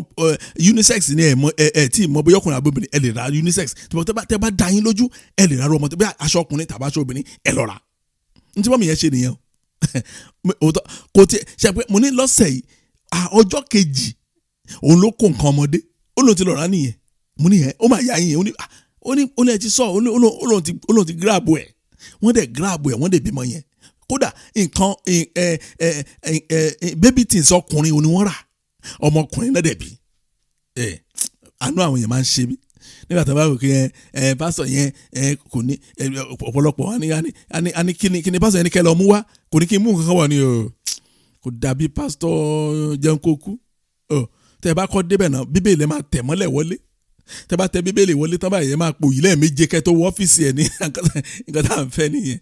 [SPEAKER 3] unisex ni ẹ tí mọ bóyá ọkùnrin àbóbìnrin ẹ lè ra unisex tẹ́ bá dá yín lójú ẹ lè ra ọmọ tó bá aṣọ ọkùnrin tàbí aṣọ obìnrin ẹ lọ ra ní tí mọ́mì yẹn ṣe nìyẹn o kò tiẹ̀ ṣe pé mo ní lọ́sẹ̀ yìí ọjọ́ kejì òun ló kó nǹkan ọmọdé ó lóun ti lọ rà nìyẹn mo ní yẹn ó máa yá yín ó ní ẹ ti sọ ó lóun ti grab ẹ wọ́n dẹ̀ grab ẹ wọ́n dẹ̀ bímọ yẹn kódà nǹkan baby things ọkùnrin òní wọ́n rà ọmọkùnrin náà dẹ̀ bí àánú àwọn èèyàn máa ń ṣe mí nígbà tó bá wò kí pásítọ̀ yẹn kò ní ọ̀pọ̀lọpọ̀ á ní kí ni pásítọ̀ yẹn ní kẹ́ lọ mú wá kò ní kí n mú nǹkan kan wà ní o kò dàbí pásítọ̀ jẹun kó kú tẹ́ ẹ bá kọ́ débẹ̀ náà bíbélì máa tẹ̀ mọ́lẹ̀ wọlé tẹ́ bá tẹ bíbélì wọlé tán báyìí máa pò yìí lẹ́ẹ̀méje kẹ́ tó wọ ọ́fíìsì ẹ̀ ní nǹkan tá à ń fẹ́ nìyẹn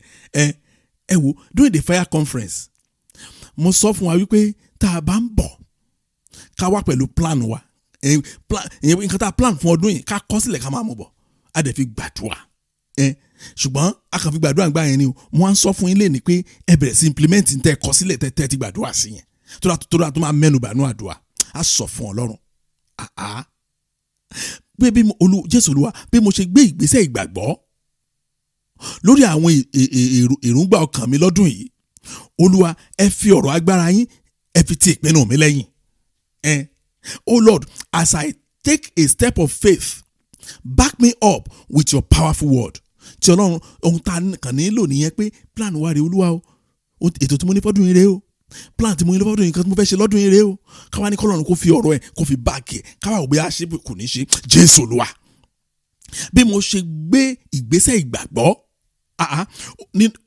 [SPEAKER 3] ẹ wo during the fire conference mo sọ fún wa wípé tá a bá ń bọ̀ ká wá pẹ̀lú plan wa nǹkan tá a plan fún ọdún yìí ká kọ sílẹ̀ ká máa mú bọ̀ a dẹ̀ fi gbàdúrà ṣùgbọ́n a kàn fi gbàdúrà gbà yẹn ni o mo á ń sọ fún yín lé ní pé ẹ bẹ̀rẹ̀ sí implement tẹ́ kọ sílẹ̀ tẹ́ ti gbàdúrà sí yẹn tó dáa tó máa mẹ́nu bànú àdúrà a sọ fún Ọlọ́run pé bí Jésù Olúwa bí mo ṣe gbé ìgbésẹ̀ ìgbàgbọ́ lórí àwọn èròǹgbà ọkàn mi lọ́dún yìí Olúwa ẹ fi ọ̀rọ̀ agbára yín ẹ fi ti ìpinnu mi lẹ́yìn Oh Lord, as I take a step of faith, back me up with your powerful word. Tí Ọlọ́run ohun tá a kàn nílò nìyẹn pé plan wa rèé Olúwa o ètò tí mo ní fọ́dún yìí rèé o plan tí mo ní fọ́dún yìí kan tí mo fẹ́ ṣe lọ́dún yìí rèé o káwa ní kọ́lọ́run kó fi ọ̀rọ̀ ẹ̀ kó fi báàkì ẹ̀ káwa ò bóyá ṣe kò ní ṣe Jésù Olúwa. Bí mo ṣe gbé ìgbésẹ̀ ìgbàgbọ́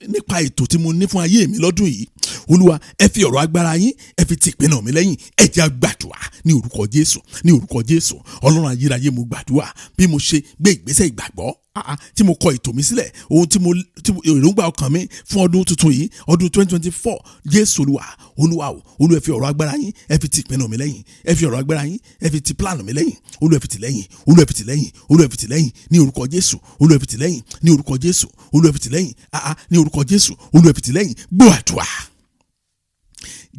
[SPEAKER 3] nípa ètò tí mo ní fún ayé mi lọ́dún yìí Olúwa ẹ fi ọ̀rọ̀ agbára yín ẹ fi ti ìpinnu mi lẹ́yìn ẹ jẹ́ a gbàdúrà ní orúkọ Jésù Ọlọ́run ayérayé mo gbàdúrà bí mo ṣe gbé ìgbésẹ̀ ìgbàgbọ́ tí mo kọ ètò mi sílẹ̀ ohun tí èròǹgbà ọkàn mi fún ọdún tuntun yìí ọdún 2024 Jésù Olúwa ẹ fi ọ̀rọ̀ agbára yín ẹ fi ti ìpinnu mi lẹ́yìn ẹ fi ọ̀rọ̀ agbára yín ẹ fi ti plan mi lẹ́yìn Olúwa ẹ fi ti lẹ́yìn Olúwa ẹ fi ti lẹ́yìn Olúwa ẹ fi ti lẹ́yìn ní orúkọ Jésù Olúwa ẹ fi ti lẹ́yìn ní orúkọ Jésù Olúwa ẹ fi ti lẹ́yìn ní orúkọ Jésù Olúwa ẹ fi ti lẹ́yìn gbọ́ àdúrà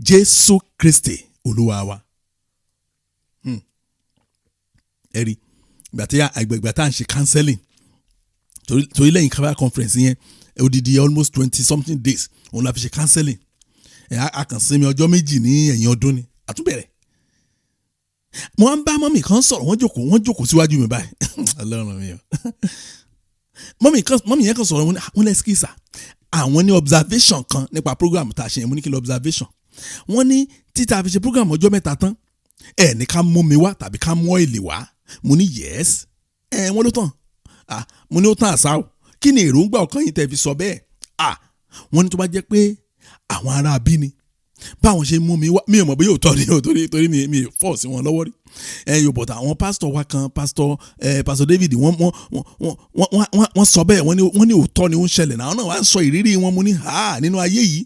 [SPEAKER 3] Jésù Kristi Olúwa wa. Ẹ̀rí ìgbà tá à ń ṣe counseling torí lẹ́yìn kábàá conference yẹn odidi almost 20 something days òun la fi ṣe counseling a kàn sinmi ọjọ́ méjì ní ẹ̀yìn ọdún ni àtúbẹ̀rẹ̀ mo ń bá mọ́mì kan sọ̀rọ̀ wọ́n jókòó síwájú mi báyìí Ọlọ́run mi o mọ́mì yẹn kan sọ̀rọ̀ wọ́n lẹ́sìkìsà àwọn ní observation kan nípa program tá a ṣe yẹn mo ní kí n lọ observation wọ́n ní títa fi ṣe program ọjọ́ mẹ́ta tán ní ká mú mi wá tàbí ká mú ọ́ìlì wá mo ní yes wọ́n ló tán mo ní ó tán àṣà o kí ni èròǹgbà ọkàn yín tẹ́ fi sọ bẹ́ẹ̀ wọ́n ní tó bá jẹ́ pé àwọn ará bí ni báwọn ṣe mú mi wá mi ò mọ̀ bí yóò tọ́ ni o torí mi fọ́ sí wọn lọ́wọ́ rí yóò bọ̀ tà àwọn pásítọ̀ wa kan pásítọ̀ David wọ́n sọ bẹ́ẹ̀ wọ́n ní òótọ́ ni ó ń ṣẹlẹ̀ náà wọ́n sọ ìrírí wọn mo ní nínú ayé yìí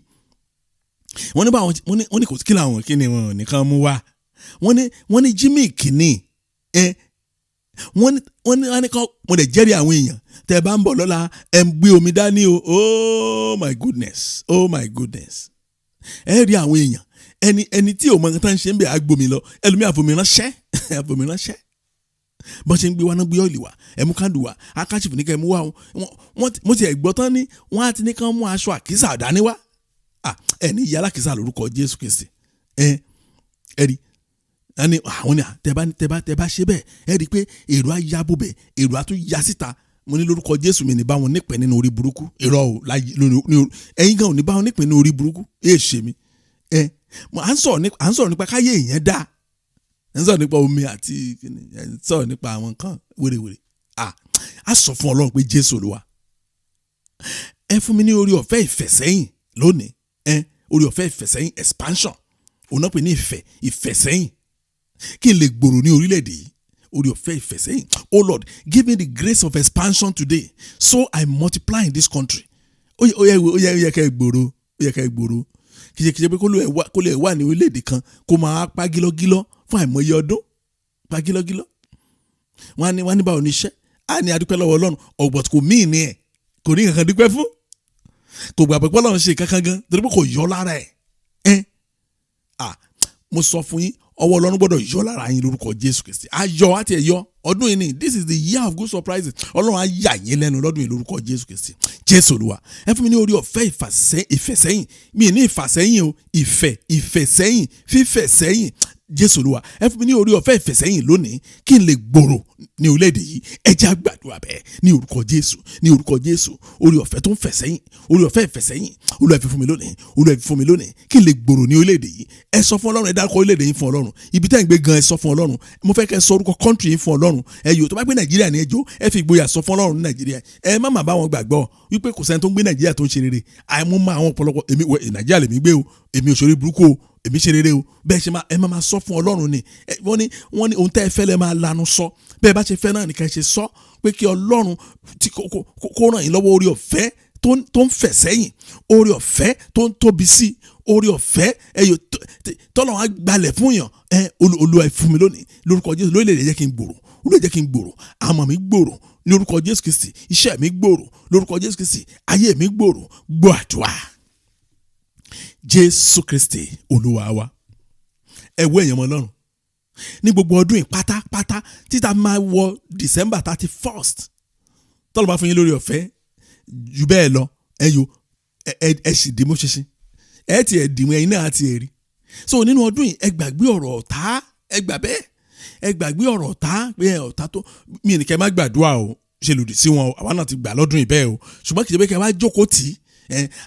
[SPEAKER 3] wọ́n ní báwọn wọ́n ní kò kí làwọn kí ni wọn nìkan mú wá wọ́n ní Jimmy kìíní wọ́n ní kọ́ mo lè jẹ́rìí àwọn èèyàn tẹ́ ẹ bá ń bọ̀ lọ́la ẹ ń gbé omi dání o oh my goodness ẹ rí àwọn èèyàn ẹni tí òun mọ̀ tán ṣe ń bẹ̀ àgbomi lọ ẹlòmí àfòmí ránṣẹ́ bọ́n ṣe ń gbé wa náà gbé ọ́ìlì wa ẹ̀mú kándù wa akáṣìfù ní ká ẹ̀mú wa mo ti ẹ̀gbọ́ tán ní wọ́n á ti ní kán mú aṣọ àkísà dání wá ẹni ìyá alákísà lórúkọ Jésù Kristi ẹ̀rí àwọn ni tẹ́ bá ṣe bẹ́ẹ̀ ẹ rí i pé èrò á ya bó bẹ̀ èrò á tún ya síta mo ní lórúkọ Jésù mi ní bá wọn nípìn nínú orí burúkú irọ́ o láyé ẹ̀yin gan ò ní bá wọn nípìn nínú orí burúkú ṣe mi à ń sọ̀rọ̀ nípa káyé èèyàn dá à ń sọ̀rọ̀ nípa omi àti à ń sọ̀rọ̀ nípa àwọn nǹkan wèrèwèrè a sọ fún Ọlọ́run pé Jésù Olúwa ẹ fún mi ní orí ọ̀fẹ́ ìfẹ̀sẹ́yìn lónìí orí ọ̀fẹ́ ìfẹ̀sẹ́yìn expansion òun náà pè ní ìfẹ̀sẹ́yìn kí n lè gbòòrò ní orílẹ̀-èdè yìí orí ọ̀fẹ́ ìfẹ̀sẹ́yìn. Oh Lord, give me the grace of expansion today so I multiply in this country. Ó yẹ ká gbòòrò kì í ṣe pé kó lè wà ní orílẹ̀-èdè kan kó máa pa gílọ́gílọ́ fún àìmọye ọdún pa gílọ́gílọ́. Wọ́n á ní báwo ní iṣẹ́ á ní adúpẹ́ lọ́wọ́ Ọlọ́run ọ̀gbọ̀t kò mí ní ẹ̀ kò ní kankan dúpẹ́ fún kò gbàgbé pé Ọlọ́run ṣe kankan gan torí pé kò yọ lára ẹ̀ mo sọ fún yín ọwọ́ Ọlọ́run gbọ́dọ̀ yọ lára yín lórúkọ Jésù Kristi ayọ̀ àti ẹ̀yọ ọdún yìí ni this is the year of good surprises Ọlọ́run á yà yín lẹ́nu lọ́dún yìí lórúkọ Jésù Kristi Jésù Olúwa ẹ fún mi ní orí ọ̀fẹ́ ìfẹ̀sẹ́yìn mi ní ìfàsẹ́yìn o ìfẹ̀sẹ́yìn fífẹ̀sẹ́yìn Jésù Olúwa ẹ fún mi ní orí ọ̀fẹ́ ìfẹ̀sẹ́yìn lónìí kí n lè gbòòrò ní orílẹ̀-èdè yìí ẹ jẹ́ á gbàdúrà bẹ́ẹ̀ ní orúkọ Jésù orí ọ̀fẹ́ tó ń fẹ̀sẹ́yìn orí ọ̀fẹ́ ìfẹ̀sẹ́yìn Olúwa ẹ fi fún mi lónìí kí n lè gbòòrò ní orílẹ̀-èdè yìí ẹ sọ fún Ọlọ́run ẹ dárúkọ orílẹ̀-èdè yìí fún Ọlọ́run ibi tẹ́ ń gbé gan ẹ sọ fún Ọlọ́run mo fẹ́ kẹ́ ẹ sọ orúkọ country yìí fún Ọlọ́run ẹ yóò tó bá gbé Nàìjíríà ní ẹjọ́ ẹ fi ìgboyà sọ fún Ọlọ́run ní Nàìjíríà ẹ má má bá wọn gbàgbọ́ wípé kò sẹ́ni tó ń gbé Nàìjíríà tó ń ṣe rere àìmú má àwọn ọ̀pọ̀lọpọ̀ èmi Nàìjíríà lèmi gbé o èmi òṣèré burúkú o èmi ṣe rere o bẹ́ẹ̀ ṣe ẹ máa sọ fún Ọlọ́run ni wọ́n ní ohun tẹ́ ẹ fẹ́ lẹ́ máa lanu sọ bẹ́ẹ̀ bá ṣe fẹ́ náà nìkan ṣe sọ pé kí Ọlọ́run kó ràn yín lọ́wọ́ orí ọ̀fẹ́ tó ń fẹ̀ sẹ́yìn orí ọ̀fẹ́ tó ń tóbi sí orí ọ̀fẹ́ ẹ̀yọ tọ́lọ̀ wọn gbalẹ̀ fún yàn Olúwa ẹ fún mi lónìí lórúkọ Jésù lórílẹ̀-èdè jẹ́ kí n gbòòrò Olúwa jẹ́ kí n gbòòrò àmọ́ mi gbòòrò ní orúkọ Jésù Kristi iṣẹ́ mi gbòòrò lórúkọ Jésù Kristi ayé mi gbòòrò gbọ́ àdúrà Jésù Kristi Olúwa wa ẹ wo èèyàn mọ́ Ọlọ́run ní gbogbo ọdún yìí pátápátá títà máa wọ December 31st tọ́lọ̀ bá fún yín lórí ọ̀fẹ́ jù bẹ́ẹ̀ lọ ẹ sì dìímú ṣinṣin ẹ ti ẹ̀ dìímú ẹ̀yin náà àti ẹ̀rí so nínú ọdún yìí ẹ gbàgbé ọ̀rọ̀ ọ̀tá ẹ gbà bẹ́ẹ̀ ẹ gbàgbé ọ̀rọ̀ ọ̀tá pé ọ̀tá tó mi ní kẹ́ má gbàdúrà o ṣe lòdì sí wọn o àwa náà ti gbà lọ́dún yìí bẹ́ẹ̀ o ṣùgbọ́n kì í ṣe pé kẹ́ wá jókòó tì í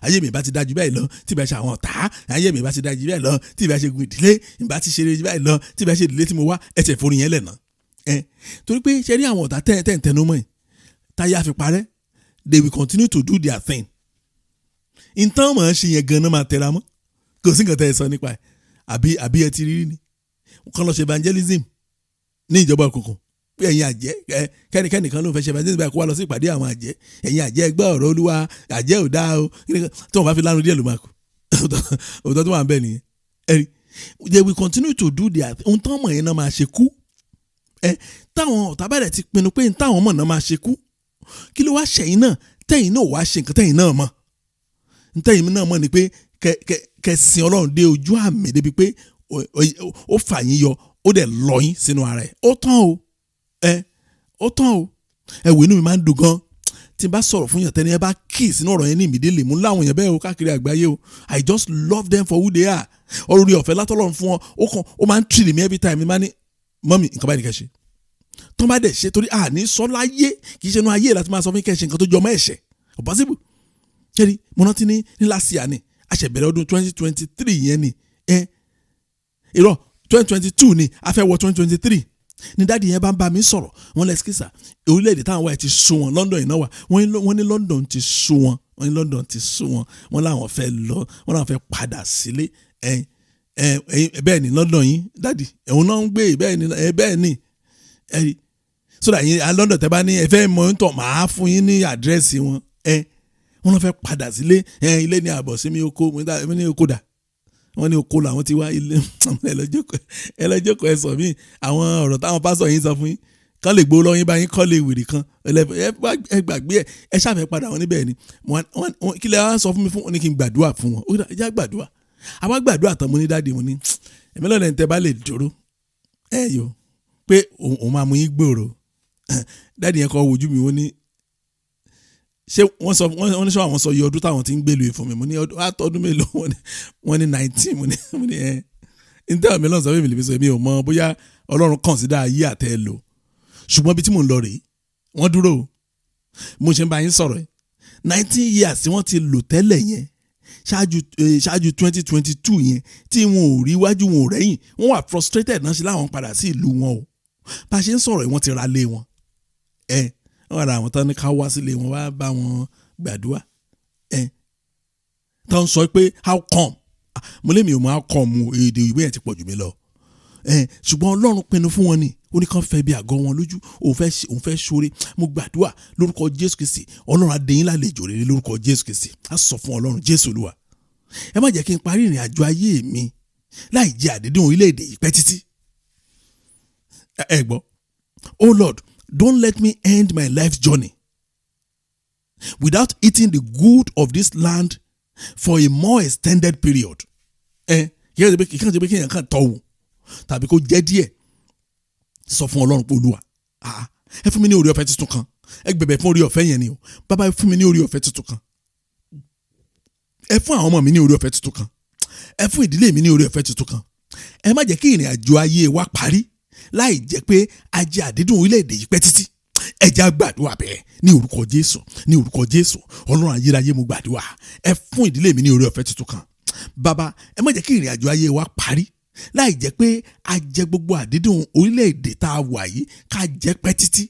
[SPEAKER 3] ayé mi bá ti dájú báyìí lọ tí ìbá ṣe àwọn ọ̀tá ayé mi bá ti dájú báyìí lọ tí ìbá ṣe gun ìdílé ìbá ti ṣe báyìí lọ tí ìbá ṣe ìdílé tí mo wá ẹsẹ̀ forí yẹn lẹ̀nà torí pé ṣe rí àwọn ọ̀tá tẹ́ntẹ́nu mọ́ ẹ̀ táyà fi parẹ́ they will continue to do their thing ìtàn mọ̀ ẹ́ ṣe yẹn gan-an máa tẹra mọ́ kò sí nǹkan tẹ́ ẹ sọ nípa ẹ̀ àbí ẹ ti rí ni kàn lọ ṣe evangelism ní ìjọba òkùnkùn pé ẹ̀yin àjẹ́ kẹ́nìkan ló ń fẹ́ ṣe evangelism báyìí kó wá lọ sí ìpàdé àwọn àjẹ́ ẹ̀yin àjẹ́ ẹgbẹ́ ọ̀rọ̀ Olúwa àjẹ́ ò dáa o tí wọ́n bá fi lánàá díẹ̀ ló máa kú òótọ́ tó wà ń bẹ̀ nìyẹn ẹ̀rí they will continue to do their ohun táwọn ọmọ yẹn náà máa ṣe kú táwọn ọ̀tá bẹ̀rẹ̀ ti pinnu pé táwọn ọmọ náà máa ṣe kú kí ló wá ṣẹ̀yìn náà tẹ̀yìn náà wá ṣe nǹkan tẹ̀yìn náà mọ̀ tẹ̀yìn náà mọ̀ ni pé kẹsìn Ọlọ́run dé ojú àmì débi pé ó fà yín yọ ó dẹ̀ lọ yín sínú ara ẹ̀ ó tán o ẹ̀wẹ̀ inú mi máa ń dùn gan tí n bá sọ̀rọ̀ fún yàn tẹ́ni ẹ bá kí sínú ọ̀rọ̀ yẹn ní ìmídélé mú láwọn èèyàn bẹ́ẹ̀ o káàkiri àgbáyé o I just love them for who they are ọ̀rọ̀ rí ọ̀fẹ́ látọ̀lọ́run fún wọn ó máa ń tìrì mí every time mi máa ní mọ́mì nǹkan báyìí ní kẹ́ ṣe tó bá dẹ̀ ṣe torí àní sọ láyé kì í ṣe inú ayé láti máa sọ fún kẹ́ ṣe nǹkan tó jọ ọmọ ẹ̀ṣẹ̀ possible kẹ́rì mo rántí ní last year ni àṣẹ̀bẹ̀rẹ̀ ọdún 2023 yẹn ni irọ́ 2022 ni a fẹ́ wọ 2023 ní dáàdi yẹn bá ń bá mi sọ̀rọ̀ wọn lẹ́sí kìsà orílẹ̀-èdè táwọn wáyé ti sún wọn London yìí náà wà wọ́n ní London ti sún wọn wọ́n láwọn fẹ́ lọ wọ́n láwọn fẹ́ padà sílé bẹ́ẹ̀ ni London yìí dáàdi ẹ̀hún náà ń gbé bẹ́ẹ̀ ni ẹ̀rí sódà yín London tẹ́ bá ní ẹ fẹ́ mọ̀ ń tọ̀ máa fún yín ní àdírẹ́sì wọn wọ́n lọ fẹ́ padà sílé ilé ní àbọ̀ sí mi ní oko dà wọ́n ní oko làwọn ti wá ilé ẹlẹ́jọ́kọ̀ ẹ sọ mí àwọn ọ̀rọ̀ táwọn pásọ̀ yín sọ fún yín kán lè gbowó lọ́wọ́ yín bá yín kọ́ lè wèrè kan ẹ gbàgbé ẹ ṣàfẹ́ padà wọn níbẹ̀ ni kí lè wá sọ fún mi fún wọn ní kí n gbàdúrà fún wọn ó jà gbàdúrà àwa gbàdúrà tán mo ní dáàdi mo ní ẹ̀mí lọ́nà ẹ̀ tẹ́ bá lè dúró yò pé òun máa mú yín gbòòrò dáàdi yẹn kọ́ wojú mi wọ́n ní ṣé wọ́n ní sọ àwọn sọ iye ọdún táwọn ti ń gbèlú ìfún mi mo ní ọdún mélòó wọ́n ní 19 mo ní ntẹ́ ọ̀mí lọ́nà sọ fún mi lè fi sọ èmi ò mọ bóyá Ọlọ́run consider ayé àtẹ́ lò ṣùgbọ́n bí tí mò ń lọ rèé wọ́n dúró mo ṣe ń bá yín sọ̀rọ̀ yìí 19 years tí wọ́n ti lò tẹ́lẹ̀ yẹn ṣáájú 2022 yẹn tí wọn ò rí iwájú wọn ò rẹ́yìn wọ́n wà frustrated náà ṣe láwọn padà sí ìlú wọn o bá a ṣe ń sọ̀rọ̀ wọ́n ti ra lé wọn wọ́n ra àwọn tán ní ká wá sílé wọn wá bá wọn gbàdúrà tán sọ pé how come mo lé mi ò mọ how come èdè ìwé yẹn ti pọ̀ jù mí lọ ṣùgbọ́n Ọlọ́run pinnu fún wọn ni ó ní kàn fẹ́ bí àgọ́ wọn lójú òun fẹ́ ṣoore mo gbàdúrà lórúkọ Jésù Kristi Ọlọ́run á dé yín lálejò rere lórúkọ Jésù Kristi á sọ fún Ọlọ́run Jésù Olúwa ẹ má jẹ́ kí n parí ìrìn àjò ayé mi láì jẹ àdídùn orílẹ̀-èdè yìí pẹ́ títí ẹ gbọ́ oh Lord don't let me end my life journey without eating the good of this land for a more extended period kí ẹ jẹ́ pé kí èèyàn kàn tọ́ wò tàbí kó jẹ́ díẹ̀ sọ fún Ọlọ́run pé Olúwa ẹ fún mi ní oore ọ̀fẹ́ tuntun kan ẹ gbẹ̀bẹ̀ fún oore ọ̀fẹ́ yẹn ni o bàbá ẹ fún mi ní oore ọ̀fẹ́ tuntun kan ẹ fún àwọn ọmọ mi ní oore ọ̀fẹ́ tuntun kan ẹ fún ìdílé mi ní oore ọ̀fẹ́ tuntun kan ẹ má jẹ́ kí ìrìn àjò ayé wa parí láì jẹ́ pé a jẹ àdídùn orílẹ̀-èdè yìí pẹ́ títí ẹ jẹ́ á gbàdúrà bẹ́ẹ̀ ní orúkọ Jésù Ọlọ́run ayérayé mo gbàdúrà ẹ fún ìdílé mi ní oore ọ̀fẹ́ tuntun kan bàbá ẹ má jẹ́ kí ìrìn àjò ayé wa parí láì jẹ́ pé a jẹ gbogbo àdídùn orílẹ̀-èdè tá a wà yìí ká jẹ́ pẹ́ títí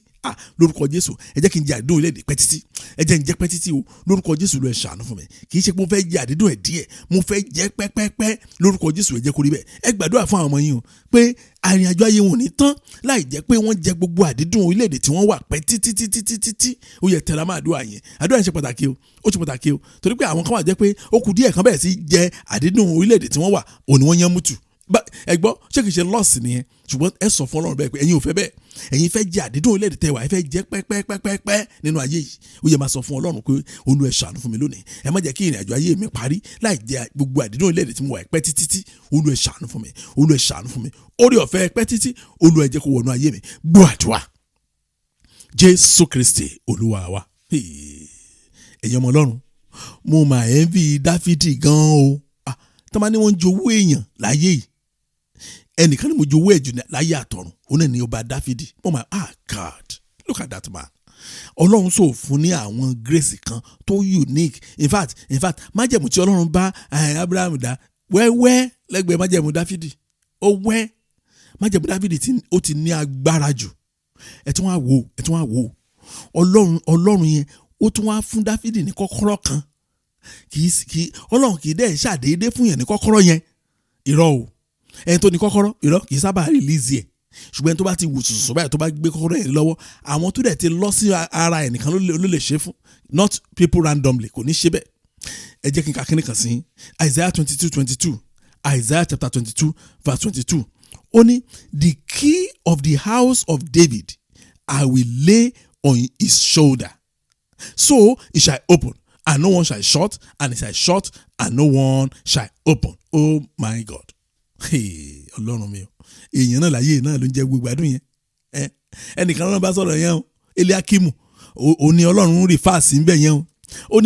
[SPEAKER 3] lórúkọ Jésù ẹ jẹ́ kí n jẹ àdídùn orílẹ̀-èdè pẹ́ títí ẹ jẹ́ n jẹ pẹ́ títí o lórúkọ Jésù ló ẹ ṣàánú fún mi kì í ṣe pé mo fẹ́ jẹ àdídùn ẹ̀ díẹ̀ mo fẹ́ jẹ pẹ́pẹ́pẹ́ lórúkọ Jésù ẹ jẹ́ kó rí bẹ́ẹ̀ ẹ gbàdúrà fún àwọn ọmọ yín o pé àrìn àjò ayé wọn ò ní tán láì jẹ́ pé wọ́n jẹ gbogbo àdídùn orílẹ̀-èdè tí wọ́n wà pẹ́ títí ó yẹ tẹ̀lé máa àdúrà yẹn ṣe pàtàkì o ó ṣe pàtàkì o torí pé àwọn kan wà jẹ́ pé ó kù díẹ̀ kan bẹ̀rẹ̀ sí jẹ àdídùn orílẹ̀-èdè tí wọ́n wà òní wọ́n yán mútù ẹ gbọ́ ṣé kìí ṣe lọ́ọ̀sì nìyẹn ṣùgbọ́n ẹ sọ fún Ọlọ́run bẹ́ẹ̀ pé ẹ̀yin ò fẹ́ bẹ́ẹ̀ ẹ̀yin fẹ́ jẹ àdídùn orílẹ̀-èdè tẹ́wà ẹ fẹ́ jẹ pẹ́pẹ́pẹ́pẹ́ nínú ayé yìí ó yẹ máa sọ fún Ọlọ́run pé Olúwa ẹ ṣàánú fún mi lónìí ẹ má jẹ́ kí ìrìn àjò ayé mi parí láì jẹ gbogbo àdídùn orílẹ̀-èdè tí mo wà pẹ́ títí Olúwa ẹ ṣàánú fún mi Olúwa ẹ ṣàánú fún mi oore ọ̀fẹ́ pẹ́ títí Olúwa ẹ jẹ́ kó wọnú ayé mi gbọ́ àdúrà Jésù Kristi Olúwa wa ẹ̀yin ọmọ Ọlọ́run mo máa envy Dáfídì gan o tọ́mọ ni wọ́n ń jowó èèyàn láyé yìí ẹnìkan ni mo jowó ẹ̀jù láyé àtọ̀run ó náà ní ọba Dáfídì God look at that man Ọlọ́run sọ fún ní àwọn grace kan tó unique in fact májẹ̀mú tí Ọlọ́run bá Abraham dá wẹ́wẹ́ lẹ́gbẹ̀ẹ́ májẹ̀mú Dáfídì ó wẹ́ májẹ̀mú Dáfídì ó ti ní agbára jù ẹ tún wá wò Ọlọ́run yẹn ó tún wá fún Dáfídì ní kọ́kọ́rọ́ kan Ọlọ́run kì í dẹ̀ ṣàdédé fún yẹn ní kọ́kọ́rọ́ yẹn irọ́ o ẹni tó ní kọ́kọ́rọ́ irọ́ kì í sábà release ẹ̀ ṣùgbọ́n ẹni tó bá ti wù sùsù báyìí tó bá gbé kọ́kọ́rọ́ yẹn lọ́wọ́ àwọn tó dẹ̀ ti lọ sí ara ẹ̀ nìkan ló lè ṣe fún not people randomly kò ní ṣe bẹ́ẹ̀ ẹ jẹ́ kí n ka kíní kan sí Isaiah 22:22 Isaiah chapter 22 verse 22 ó ní the key of the house of David I will lay on his shoulder so it shall open and no one shall shut and it shall shut and no one shall open oh my God Ọlọ́run mi o èèyàn náà láyé náà ló ń jẹ gbogbo àdún yẹn ẹnìkan náà bá sọ̀rọ̀ yẹn o Eliakimu ó ní Ọlọ́run rí fáàsì ń bẹ̀ yẹn o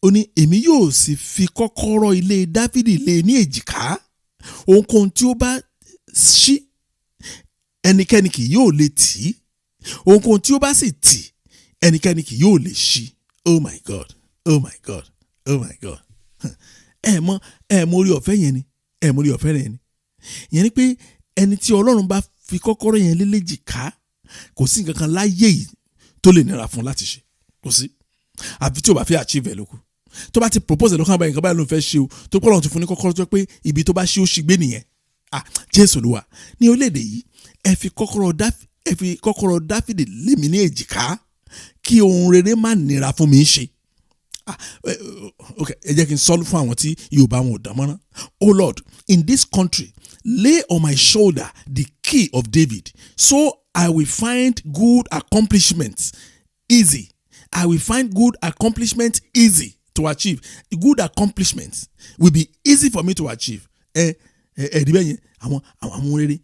[SPEAKER 3] ó ní èmi yóò sì fi kọ́kọ́rọ́ ilé Dáfídì lé ní èjìká ohunkóhun tí ó bá ṣí ẹnikẹ́ni kì yóò lè tì í ohunkóhun tí ó bá sì tì ẹnikẹ́ni kì yóò lè ṣí oh my God ẹ mọ orí ọ̀fẹ́ yẹn ni mo rí ọ̀fẹ́ rẹ̀ ni ìyẹn ni pé ẹni tí Ọlọ́run bá fi kọ́kọ́rọ́ yẹn léléjìká kò sí nǹkan kan láyé yìí tó lè nira fún láti ṣe kò sí àfi tí o bá fẹ́ achieve ẹ̀ lóko tó bá ti propose lọ́kàn báyìí nǹkan báyìí ló ń fẹ́ ṣe o tó pọ̀ lọ́run ti fún ní kọ́kọ́rọ́ tó pé ibi tó bá ṣe ó ṣì gbé nìyẹn Jésù Olúwa ní orílẹ̀-èdè yìí ẹ fi kọ́kọ́rọ́ Dáfídì lé mi ní èjìká kí ohun rere má nira fún mi ṣe okay ẹ jẹ́ kí n sọ fún àwọn tí Yorùbá wọn ò dán mọ́rán oh Lord in this country lay on my shoulder the key of David so I will find good accomplishments easy I will find good accomplishments easy to achieve good accomplishments will be easy for me to achieve ẹ̀ẹ́dì bẹ́ẹ̀ yẹn àwọn rere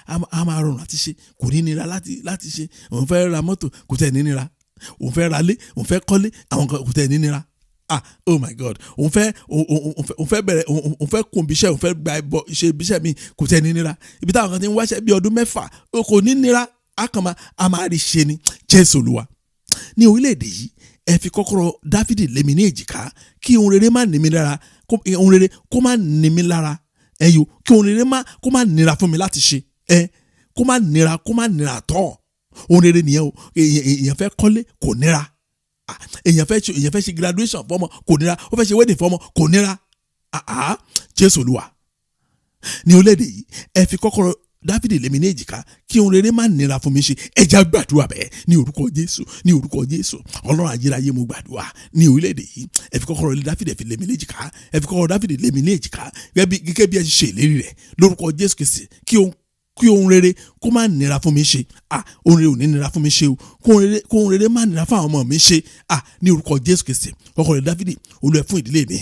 [SPEAKER 3] a máa rọrùn láti ṣe kò ní nira láti ṣe òun fẹ́ ra mọ́tò kò tẹ̀ ní nira òun fẹ́ ra lé òun fẹ́ kọ́lé àwọn kò tẹ̀ ní nira oh my God òun fẹ́ bẹ̀rẹ̀ òun fẹ́ kún bíṣẹ́ òun fẹ́ gba ṣe bíṣẹ́ mi kò tẹ̀ ní nira ibi táwọn kan ti ń wáṣẹ́ bí ọdún 6 kò ní nira a máa rí ṣe ni Jésù Olúwa ní orílẹ̀-èdè yìí ẹ fi kọ́kọ́rọ́ Dáfídì lé mi ní èjìká kí ohun rere má ní mi lára ohun rere kó má ní mi lára ẹyọ kí ohun rere kó má nira fún mi láti ṣe kó má nira tọ́ ohun rere nìyẹn o èèyàn fẹ́ kọ́lé kò nira èèyàn fẹ́ ṣe graduation fọ́mọ kò nira ó fẹ́ ṣe wedding fọ́mọ kò nira Jésù Olúwa ní orílẹ̀-èdè yìí ẹ fi kọ́kọ́rọ́ Dáfídì lé mi ní èjìká kí ohun rere má nira fún mi ṣe ẹja gbàdúrà bẹ́ẹ̀ ní orúkọ Jésù Ọlọ́run ayérayé mo gbàdúrà ní orílẹ̀-èdè yìí ẹ fi kọ́kọ́rọ́ Dáfídì fi lé mi ní èjìká ẹ fi kọ́kọ́rọ́ Dáfídì lé mi ní èjìká gẹ́gẹ́ bí ẹ ṣe ìlérí rẹ̀ lórúkọ Jésù Kristi kí ohun rere kó má nira fún mi ṣe ohun rere ò ní nira fún mi ṣe o kó ohun rere má nira fún àwọn ọmọ mi ṣe ní orúkọ Jésù Kristi kọ́kọ́rọ́ Dáfídì Olúwa fún ìdílé mi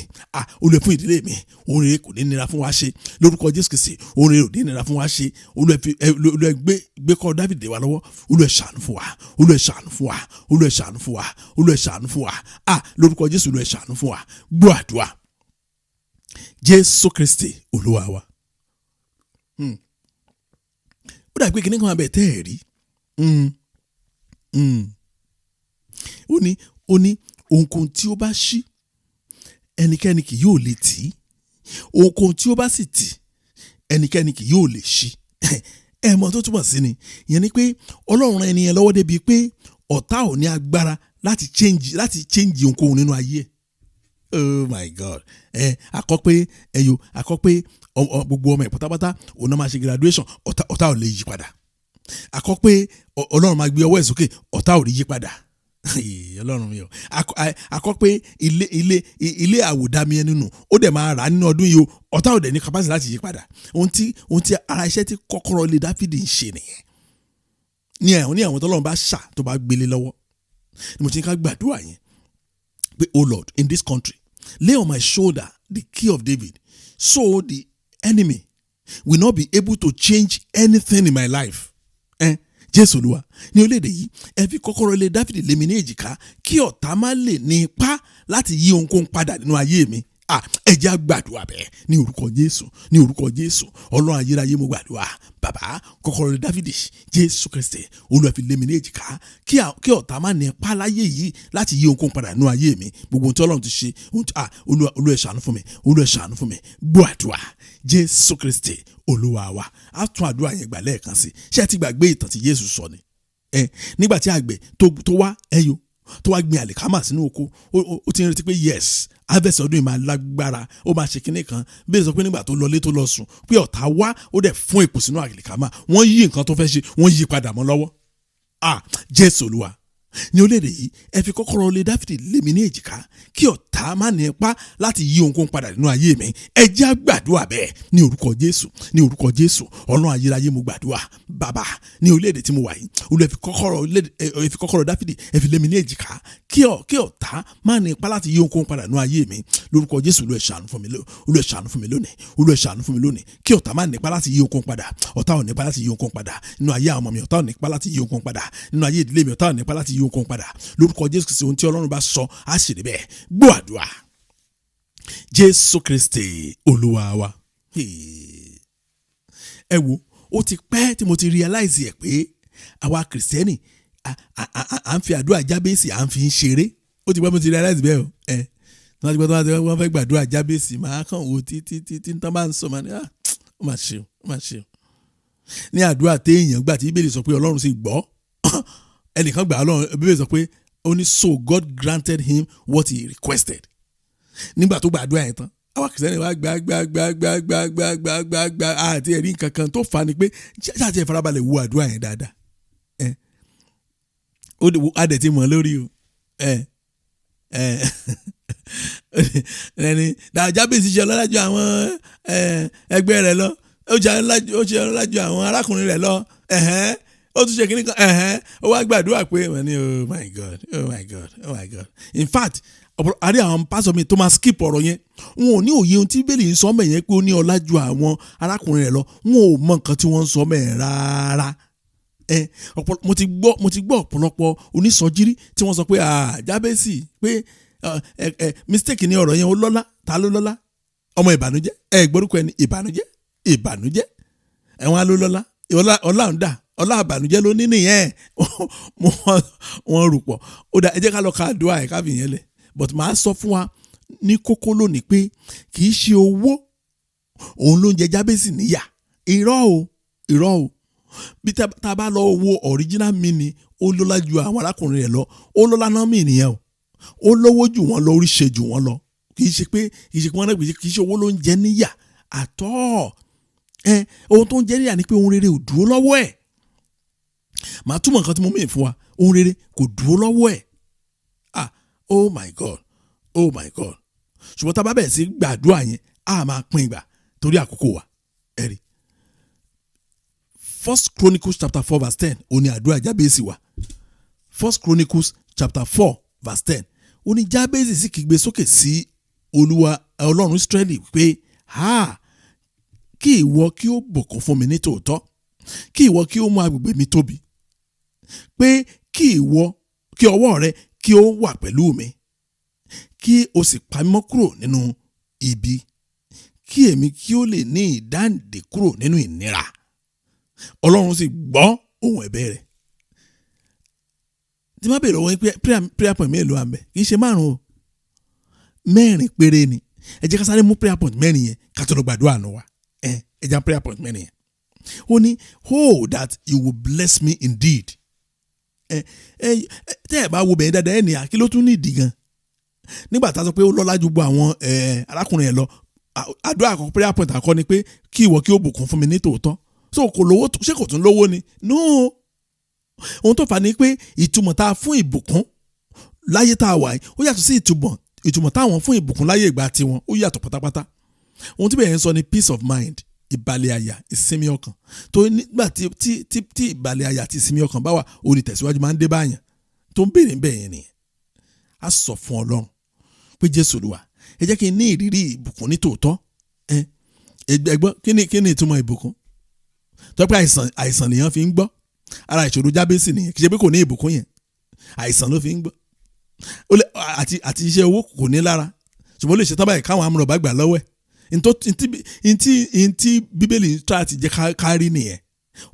[SPEAKER 3] Olúwa fún ìdílé mi ohun rere kò ní nira fún wa ṣe lórúkọ Jésù Kristi ohun rere ò ní nira fún wa ṣe Olúwa gbé kọ́ Dáfídì wá lọ́wọ́ Olúwa ṣàánú fún wa Olúwa ṣàánú fún wa Olúwa ṣàánú fún wa Olúwa ṣàánú fún wa lórúkọ Jésù Olúwa ṣàánú fún wa gbọ́ àdúrà Jésù Kristi Olúwa wa. Ó dàbí pé kíní kan abẹ tẹ́ ẹ̀ rí ó ní ohunkóhun tí ó bá ṣí ẹnikẹ́ni kì yóò lè tì í ohunkóhun tí ó bá sì tì ẹnikẹ́ni kì yóò lè ṣí mọ̀ tó túmọ̀ sí ni ìyẹn ni pé Ọlọ́run rán ẹnìyẹn lọ́wọ́ débi pé ọ̀tá ò ní agbára láti change ohunkóhun nínú ayé ẹ̀. Oh my God akọ pé gbogbo ọmọ ẹ̀ pátápátá òun náà máa ṣe graduation ọ̀tá ò lè yí padà akọ pé Ọlọ́run máa gbé ọwọ́ ẹ̀ sókè ọ̀tá ò rí yí padà Ọlọ́run mi o akọ pé ilé àwòdámi ẹni nù ó dẹ̀ máa rà nínú ọdún yìí o ọ̀tá ò dẹ̀ ní capacity láti yí padà ohun tí ara iṣẹ́ tí kọ́kọ́rọ́ ilé Dáfídì ń ṣe nìyẹn ní àwọn tọ́lọ́run bá ṣà tó bá gbélé lọ́wọ́ ni mo ti ní ká gbàdúrà yẹn pé oh Lord in this country lay on my shoulder the key of David so the enemy will not be able to change anything in my life. Jésù Olúwa ní orílẹ̀-èdè yìí ẹ fi kọ́kọ́rọ́ ilé Dáfídì lé mi ní èjìká kí ọ̀tá má lè ní ipá láti yí ohunkóhun padà nínú ayé mi. Ẹ jẹ́ á gbàdúrà bẹ́ẹ̀ ní orúkọ Jésù Ọlọ́run ayérayé mo gbàdúrà bàbá kọ́kọ́rọ́ ilé Dáfídì Jésù Kristi Olúwa fi lé mi ní èjìká kí ọ̀tá má ní ipá láyé yìí láti yí ohunkóhun padà nínú ayé mi gbogbo ohun tí Ọlọ́run ti ṣe Olúwa ṣàánú fún mi Olúwa ṣàánú fún mi gbọ́ àdúrà Jésù Kristi Olúwa wa á tún àdúrà yẹn gbà lẹ́ẹ̀kan sí ṣé ẹ ti gbàgbé ìtàn tí Jésù sọ ni nígbà tí àgbẹ̀ tó wá gbin àlìkámà sínú oko ó ti ń retí pé yes harvest ọdún yìí máa lágbára ó máa ṣe kinní kan bẹ́ẹ̀ sọ pé nígbà tó lọlé tó lọ sùn pé ọ̀tá wá ó dẹ̀ fún èpò sínú àlìkámà wọ́n yí nǹkan tó fẹ́ ṣe wọ́n yí padà mọ́ lọ́wọ́ Jésù Olúwa ní orílẹ̀-èdè yìí ẹ fi kọ́kọ́rọ́ ilé Dáfídì lé mi ní èjìká kí ọ̀tá má ní ipá láti yí ohunkóhun padà nínú ayé mi ẹ jẹ́ á gbàdúrà bẹ́ẹ̀ ní orúkọ Jésù Ọlọ́run ayérayé mo gbàdúrà bàbá ní orílẹ̀-èdè tí mo wà yìí Olúwa ẹ fi kọ́kọ́rọ́ Dáfídì ẹ fi lé mi ní èjìká kí ọ̀tá má ní ipá láti yí ohunkóhun padà nínú ayé mi lórúkọ Jésù Olúwa ṣàánú fún mi lónìí kí ọ̀tá má ní ipá láti yí ohunkóhun padà ọ̀tá ò ní ipá láti yí ohunkóhun padà nínú ayé àwọn ọmọ mi ọ̀tá ò ní ipá láti yí ohunkóhun padà nínú ayé ìdílé mi ọ̀tá ò ní ipá láti yí ohunkóhun padà lórúkọ Jésù Kristi ohun tí Ọlọ́run bá sọ á ṣe bẹ́ẹ̀ gbọ́ àdúrà Jésù Kristi Olúwa wa. Ẹ wo ó ti pẹ́ tí mo ti realize ẹ̀ pé àwa kìrìsìtẹ́nì à ń fi àdúrà Jábésì à ń fi ń ṣeré ó ti pẹ́ mo ti realize bẹ́ẹ̀ o tí wọ́n fẹ́ gbàdúrà Jábésì máa kàn wò títí tán bá ń sọ ma ní ó mà ṣe o ní àdúrà téèyàn gbà tí Bíbélì sọ pé Ọlọ́run sì gbọ́ ẹnìkan gbà Ọlọ́run Bíbélì sọ pé only so God granted him what he requested. Nígbà tó gbàdúrà yẹn tán àwọn kìrìsìtẹ́nì wa gbà àti ẹ̀rí nǹkan kan tó fà á ni pé ṣáàtì ẹ̀ farabalẹ̀ wo àdúrà yẹn dáadáa ó adẹ̀ ti mọ̀ lórí o ẹni Jábésì ṣe ọlọ́lájú àwọn ẹgbẹ́ rẹ̀ lọ ó ṣe ọlọ́lájú àwọn arákùnrin rẹ̀ lọ ó tún ṣe kíní kan ó wá gbàdúrà pé wọ́n ní oh my God in fact àrí àwọn pásọ mi tó máa skip ọ̀rọ̀ yẹn wọn ò ní òye ohun tí Bíbélì ń sọ mẹ́ yẹn pé ó ní ọlá ju àwọn arákùnrin rẹ̀ lọ wọn ò mọ nǹkan tí wọ́n ń sọ mẹ́ rárá mo ti gbọ́ ọ̀pọ̀lọpọ̀ onísọjírí tí wọ́n sọ pé Jábésì pé mistake ni ọ̀rọ̀ yẹn ó lọ́lá ta ló lọ́lá ọmọ ìbànújẹ́ gbórúkọ ẹni ìbànújẹ́ ẹ̀wọ̀n á ló lọ́lá ọlá ń dà ọlá àbànújẹ́ ló ní nìyẹn wọ́n rò pọ̀. Ó dà ẹ jẹ́ ká lọ ka àdúrà ẹ̀ ká fi yẹn lẹ̀, but màá sọ fún wa ní kókó lónìí pé kì í ṣe owó òun ló ń jẹ Jábésì níyà. Irọ́ o bí tá a bá lọ wo original meaning ó lọ́lá ju àwọn arákùnrin rẹ̀ lọ, ó lọ́lá náà mí nìyẹn o, ó lówó jù wọ́n lọ, orí ṣe jù wọ́n lọ. Kì í ṣe pé wọ́n náà kì í ṣe owó ló ń jẹ níyà àtọ́. Ohun tó ń jẹ níyà ni pé ohun rere ò dúró lọ́wọ́ ẹ̀. Màá túmọ̀ nǹkan tí mo mìíràn fún wa, ohun rere kò dúró lọ́wọ́ ẹ̀. Oh my God. Ṣùgbọ́n tá a bá bẹ̀rẹ̀ sí gbàdúrà yẹn a máa pín ìgbà torí àkókò wa. Ẹ̀rí 1 Chronicles chapter 4 verse 10 ó ní àdúrà Jábésì wà. 1 Chronicles chapter 4 verse 10 ó ní Jábésì sì kígbe sókè sí Olúwa Ọlọ́run Ísírẹ́lì pé kí ìwọ kí ó bùkún fún mi ní tòótọ́, kí ìwọ kí ó mú agbègbè mi tóbi, pé kí ọwọ́ rẹ kí ó wà pẹ̀lú mi, kí o sì pa mí mọ́ kúrò nínú ibi, kí èmi kí ó lè ní ìdáǹdè kúrò nínú ìnira. Ọlọ́run sì gbọ́ ohùn ẹ̀bẹ̀ rẹ̀. Tí má bèèrè wọ́n pé prayer point mélòó àmbẹ̀ kì í ṣe 5 o, 4 péré ni. Ẹ jẹ́ ká sáré mú prayer point 4 yẹn ká tó lọ gbàdúrà nù wa. Ẹ jẹ́ prayer point 4 yẹn. Ó ní that you will bless me indeed. Tẹ́ ẹ bá wo bẹ̀yẹn dáadáa ẹ̀ ní kí ló tún ní ìdí gan. Nígbà tá a sọ pé ó lọ́lá ju gbogbo àwọn arákùnrin ẹ̀ lọ, àdúrà àkọ́kọ́ prayer point àkọ́kọ́ ni pé kí ìwọ kí ó bùkún fún mi ní tòótọ́. So kò lówó, ṣé kò tún lówó ni? No. Ohun tó fà ní pé ìtumọ̀ tá a fún ìbùkún láyé tá a wà yìí ó yàtọ̀ sí ìtumọ̀ táwọn fún ìbùkún láyé ìgbà tiwọn, ó yàtọ̀ pátápátá. Ohun tí bẹ̀yẹn ń sọ ni peace of mind, ìbàlẹ̀ àyà, ìsinmi ọkàn. Tó nígbà tí ìbàlẹ̀ àyà àti ìsinmi ọkàn bá wà, orí tẹ̀síwájú máa ń dé báyàn. Tó ń béèrè bẹ́yẹn nìyẹn. A sọ fún Ọlọ́run pé Jésù Olúwa, ẹ jẹ́ kí n ní ìrírí ìbùkún ní tòótọ́. Ẹgbọ́n kí ni ìtumọ̀ ìbùkún? Tó pé àìsàn lèèyàn fi ń gbọ́. Ara ìṣòro Jábésì nìyẹn, kì í ṣe pé kò ní ìbùkún yẹn, àìsàn ló fi ń gbọ́. Àti iṣẹ́ owó kò ní lára, ṣùgbọ́n ó lè ṣe tán báyìí káwọn amúrọ̀bá gbà lọ́wọ́ ẹ̀. Ntí Bíbélì try ti jẹ́ kárí nìyẹn.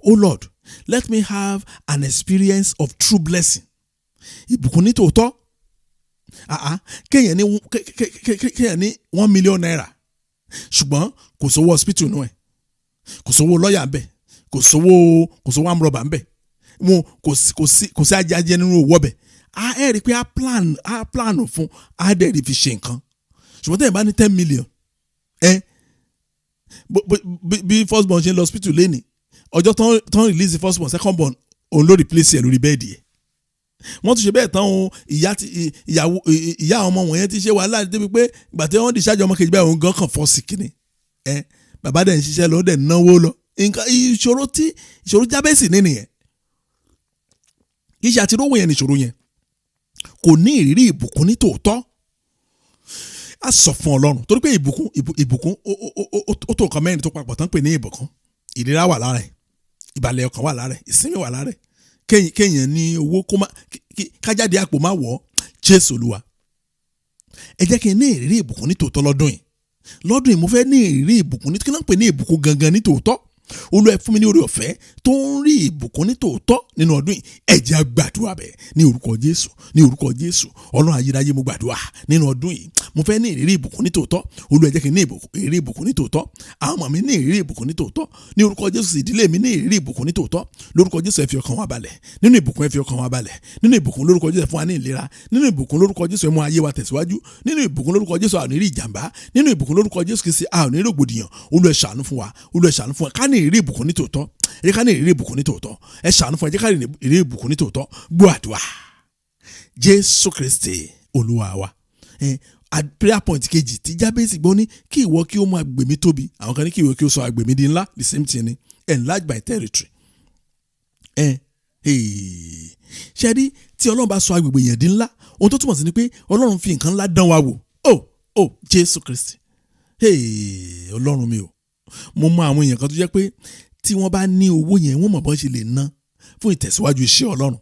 [SPEAKER 3] Oh Lord, let me have an experience of true blessing. Ìbùkún ní tòótọ́. Kéèyàn ní 1 million naira, ṣùgbọ́n kò sówó hospital nù ẹ̀, kò sówó lọ́yà ńbẹ̀, kò sówó amúrọ̀bà ńbẹ̀, kò sí ajajẹ nínú owó ọbẹ̀. Ẹ rí i pé a plan fún adẹ́rì fi ṣe nǹkan. Ṣùgbọ́n tẹ́yìn bá ní 10 million, bí first born ṣe ń lọ hospital lẹ́nìí, ọjọ́ tán release first born, second born òun ló replace ẹ̀ lórí bẹ́ẹ̀dì ẹ̀. Wọ́n tún ṣe bẹ́ẹ̀ tán o, ìyá ọmọ wọ̀nyẹn ti ṣe wàhálà débi pé ìgbà tí wọ́n discharge ọmọ kejì báyìí òun gan kàn fọ́ sí kíni. Bàbá dẹ̀ ń ṣiṣẹ́ lọ, dẹ̀ náwó lọ. Nǹkan ìṣòro Jábésì nìyẹn. Kì í ṣe àti rówó yẹn ní ìṣòro yẹn. Kò ní ìrírí ìbùkún ní tòótọ́. A sọ fún Ọlọ́run torí pé ìbùkún ó tó nǹkan mẹ́rin tó papọ̀ tán pè ní ìbùkún. Ìlera wà lára ẹ̀, ìbàlẹ̀ ọkàn wà lára ẹ̀, ìsinmi wà lára ẹ̀. Kéèyàn ní owó kájáde àpò má wọ̀ ọ́. Jésù Olúwa, ẹ jẹ́ kí n ní ìrírí ìbùkún ní tòótọ́ lọ́dún yìí mo fẹ́ ní ìrírí ìbùkún ní kí náà pè ní ìbùkún gangan ní tòótọ́. Olúwa ẹ fún mi ní oore ọ̀fẹ́ tó ń rí ìbùkún ní tòótọ́ nínú ọdún yìí. Ẹ jẹ́ a gbàdúrà bẹ́ẹ̀ ní orúkọ Jésù Ọlọ́run ayérayé, mo gbàdúrà nínú ọdún yìí mo fẹ́ ní ìrírí ìbùkún ní tòótọ́. Olúwa ẹ jẹ́ kí n ní ìrírí ìbùkún ní tòótọ́. Àwọn ọmọ mi ní ìrírí ìbùkún ní tòótọ́ ní orúkọ Jésù. Ìdílé mi ní ìrírí ìbùkún ní tòótọ́ lórúkọ Jésù. Ẹ fi ọkàn wa balẹ̀ nínú ìbùkún, ẹ fi ọkàn wa balẹ̀ nínú ìbùkún lórúkọ Jésù. Ẹ fún wa ní ìlera nínú ìbùkún lórúkọ Jésù. Ẹ mú ayé wa tẹ̀síwájú nínú ìbùkún lórúkọ Jésù. A ò ní rí ìjàmbá nínú ìbùkún lórúkọ Jésù Kristi. A ò ní rí rògbòdìyàn. Olúwa ẹ ṣàánú fún wa, ká ní ìrírí ìbùkún ní tòótọ́. Ẹ jẹ́ ká ní ìrírí ìbùkún ní tòótọ́. Ẹ ṣàánú fún wa, ẹ jẹ́ ká ní ìrírí ìbùkún ní tòótọ́. Gbọ́ àdúrà Jésù Kristi Olúwa wa. Prayer point kejì tí Jábésì gbọ́ ní kí ìwọ kí ó mú agbègbè mi tóbi. Àwọn kan ní kí ìwọ kí ó sọ agbègbè mi di ńlá. The same thing ni enlarge my territory. Ṣé rí tí Ọlọ́run bá sọ agbègbè yẹn di ńlá, ohun tó túmọ̀ sí ni pé Ọlọ́run fi nǹkan ńlá dán wa wò. Jésù Kristi, Ọlọ́run mi o, mo mọ àwọn èèyàn kan tó jẹ́ pé tí wọ́n bá ní owó yẹn wọ́n mọ̀ bọ́n ṣe lè ná fún ìtẹ̀síwájú iṣẹ́ Ọlọ́run.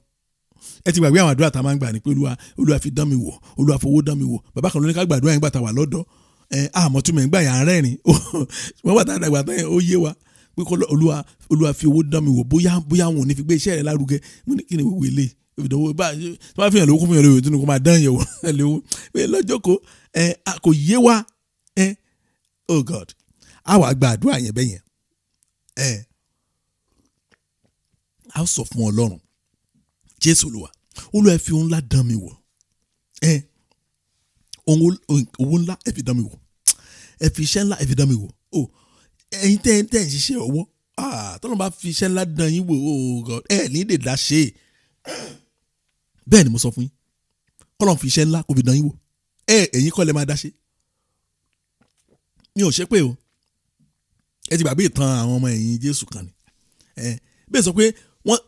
[SPEAKER 3] Ẹ ti gbàgbé àwọn àdúrà tá a máa ń gbà ní pé Olúwa fi dán mi wò, Olúwa fowó dán mi wò. Bàbá kan ló ní ká gbàdúrà yẹn gbà tá a wà lọ́dọ̀. Àmọ́ túmọ̀ ń gbà yàn rẹ́rìn. Wọ́n wà tá a dàgbà tán yẹn ó yé wa pé kọ́ olúwa fi owó dán mi wò bóyá wọn ò ní fi gbé iṣẹ́ rẹ̀ lárugẹ mo ní kí ni wíwé lè ìdánwò bá tó bá fi hàn lówó kó fi hàn lówó tó ní kó máa dán yẹ̀wò lówó pé lọ́jọ́ kò yé wa oh God a wà gba àdúrà yẹn bẹ́yẹn a sọ fún Ọlọ́run Jésù Olúwa fi ohun ńlá dán mi wò owó ńlá ẹ fi dán mi wò ẹ fi iṣẹ́ ńlá ẹ fi dán mi wò ẹ̀yin tẹ́ ń ṣiṣẹ́ ọwọ́ tọ́lọ́ bá fi iṣẹ́ ńlá dán yín wò oh God ní lè dá ṣe bẹ́ẹ̀ ni mo sọ fún yín kọ́lọ́ fi iṣẹ́ ńlá kó fi dán yín wò ẹ̀yin kọ́ lẹ máa dá ṣe mi ò ṣe pé o ẹ ti gbàgbé ìtàn àwọn ọmọ ẹ̀yìn Jésù kan ni bẹ́ẹ̀ sọ pé wọ́n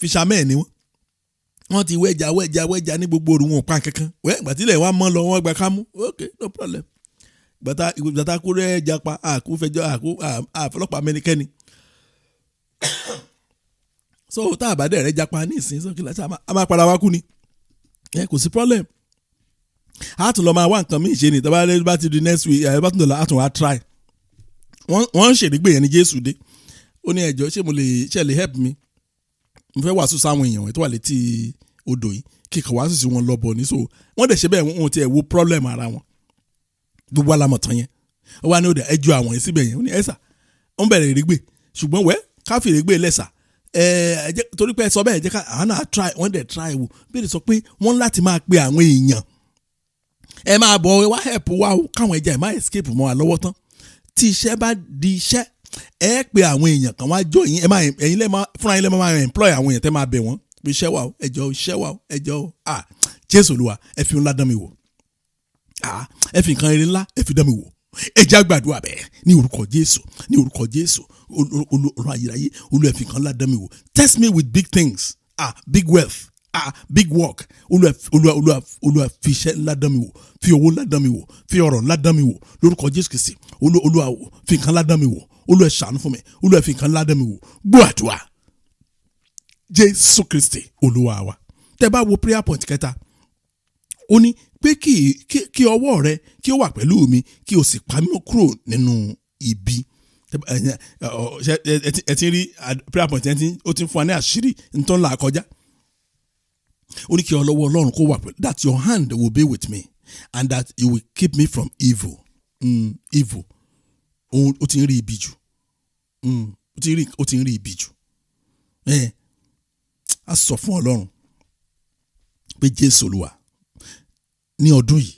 [SPEAKER 3] fishermen ni wọ́n ti wẹ́ja ní gbogbo òru wọn ò pa kankan gbàtílẹ̀ wa mọ́ lọ wọ́n gba kámú ok no problem gbàtà kó rẹ̀ japa àkúfẹjọ́ àfọlọ́pàá mẹ́nikẹ́ni so tá a bá dẹ̀ rẹ̀ japa ní ìsìn sókè láti a máa padà wá kú ni kò sí problem a tún lọ máa wá nǹkan míì ṣe ni tọ́ba lẹ́yìn bá ti di next week bá tún lọ a tún wá try wọ́n ń ṣèdígbè yẹn ní Jésù dé ó ní ẹjọ́ ṣé lè help me mo fẹ́ wàásù sáwọn èèyàn tó wà létí odò yìí kíkà wàásù sí wọn lọ́bọ̀ ní so wọ́n dẹ̀ ṣe bẹ́ẹ̀ wọn ti ẹ̀ wo problem ara wọn gbogbo alamọ̀tán yẹn ó wá ní ó dẹ̀ ẹjọ́ àwọn yẹn síbẹ̀ yẹn ó ní ẹ̀sà ó ń bẹ̀rẹ̀ ìrégbè ṣùgbọ́n káfí ìrégbè lẹ́sà torí pé ẹ sọ bẹ́ẹ̀ jẹ́ ká àwọn náà try wọ́n dẹ̀ try wò bí sọ pé wọ́n láti máa pe àwọn èèyàn ẹ máa bọ̀ wá help wá o káwọn ẹja ẹ má escape mọ́ wa lọ́wọ́ tán tí iṣẹ́ bá di iṣẹ́ ẹ pe àwọn èèyàn kan wá jọ yín ẹ̀yin fúnra yín lẹ́ máa employ àwọn èèyàn tẹ́ máa bẹ̀ wọ́n pé iṣẹ́ wà o ẹjọ́ iṣẹ́ wà o ẹjọ́ o Jésù Olúwa ẹ fi ńlá dán mi wò ẹ fi nǹkan eré ńlá ẹ fi dán mi wò ẹ jẹ́ àgbàdua bẹ́ẹ̀ ní orúkọ Jésù Olúwa ayérayé Olúwa ẹ fi nǹkan ńlá dán mi wò test me with big things big wealth big work Olúwa fi iṣẹ́ ńlá dán mi wò fi owó ńlá dán mi wò fi ọrọ̀ ńlá dán mi wò lórúkọ Jésù Kristi Olúwa fi nǹkan ńlá dán mi wò Olúwa ṣàánú fún mi Olúwa fi nǹkan ńlá dán mi wò gbọ́ àdúrà Jésù Kristi Olúwa wa tẹ́ bá wo prayer point kẹta ó ní pé kí ọwọ́ rẹ kí ó wà pẹ̀lú mi kí o sì pa mí kúrò nínú ibi ẹ ti rí prayer point ó ti ń fún wa ní àṣírí nítorí là kọjá ó ní kí ọlọ́wọ́ Ọlọ́run kó wà pẹ̀lú that your hand will be with me and that you will keep me from evil evil ó ti ń rí ibi jù ó ti ń rí ibi jù a sọ fún Ọlọ́run pé Jésù Olúwa ní ọdún yìí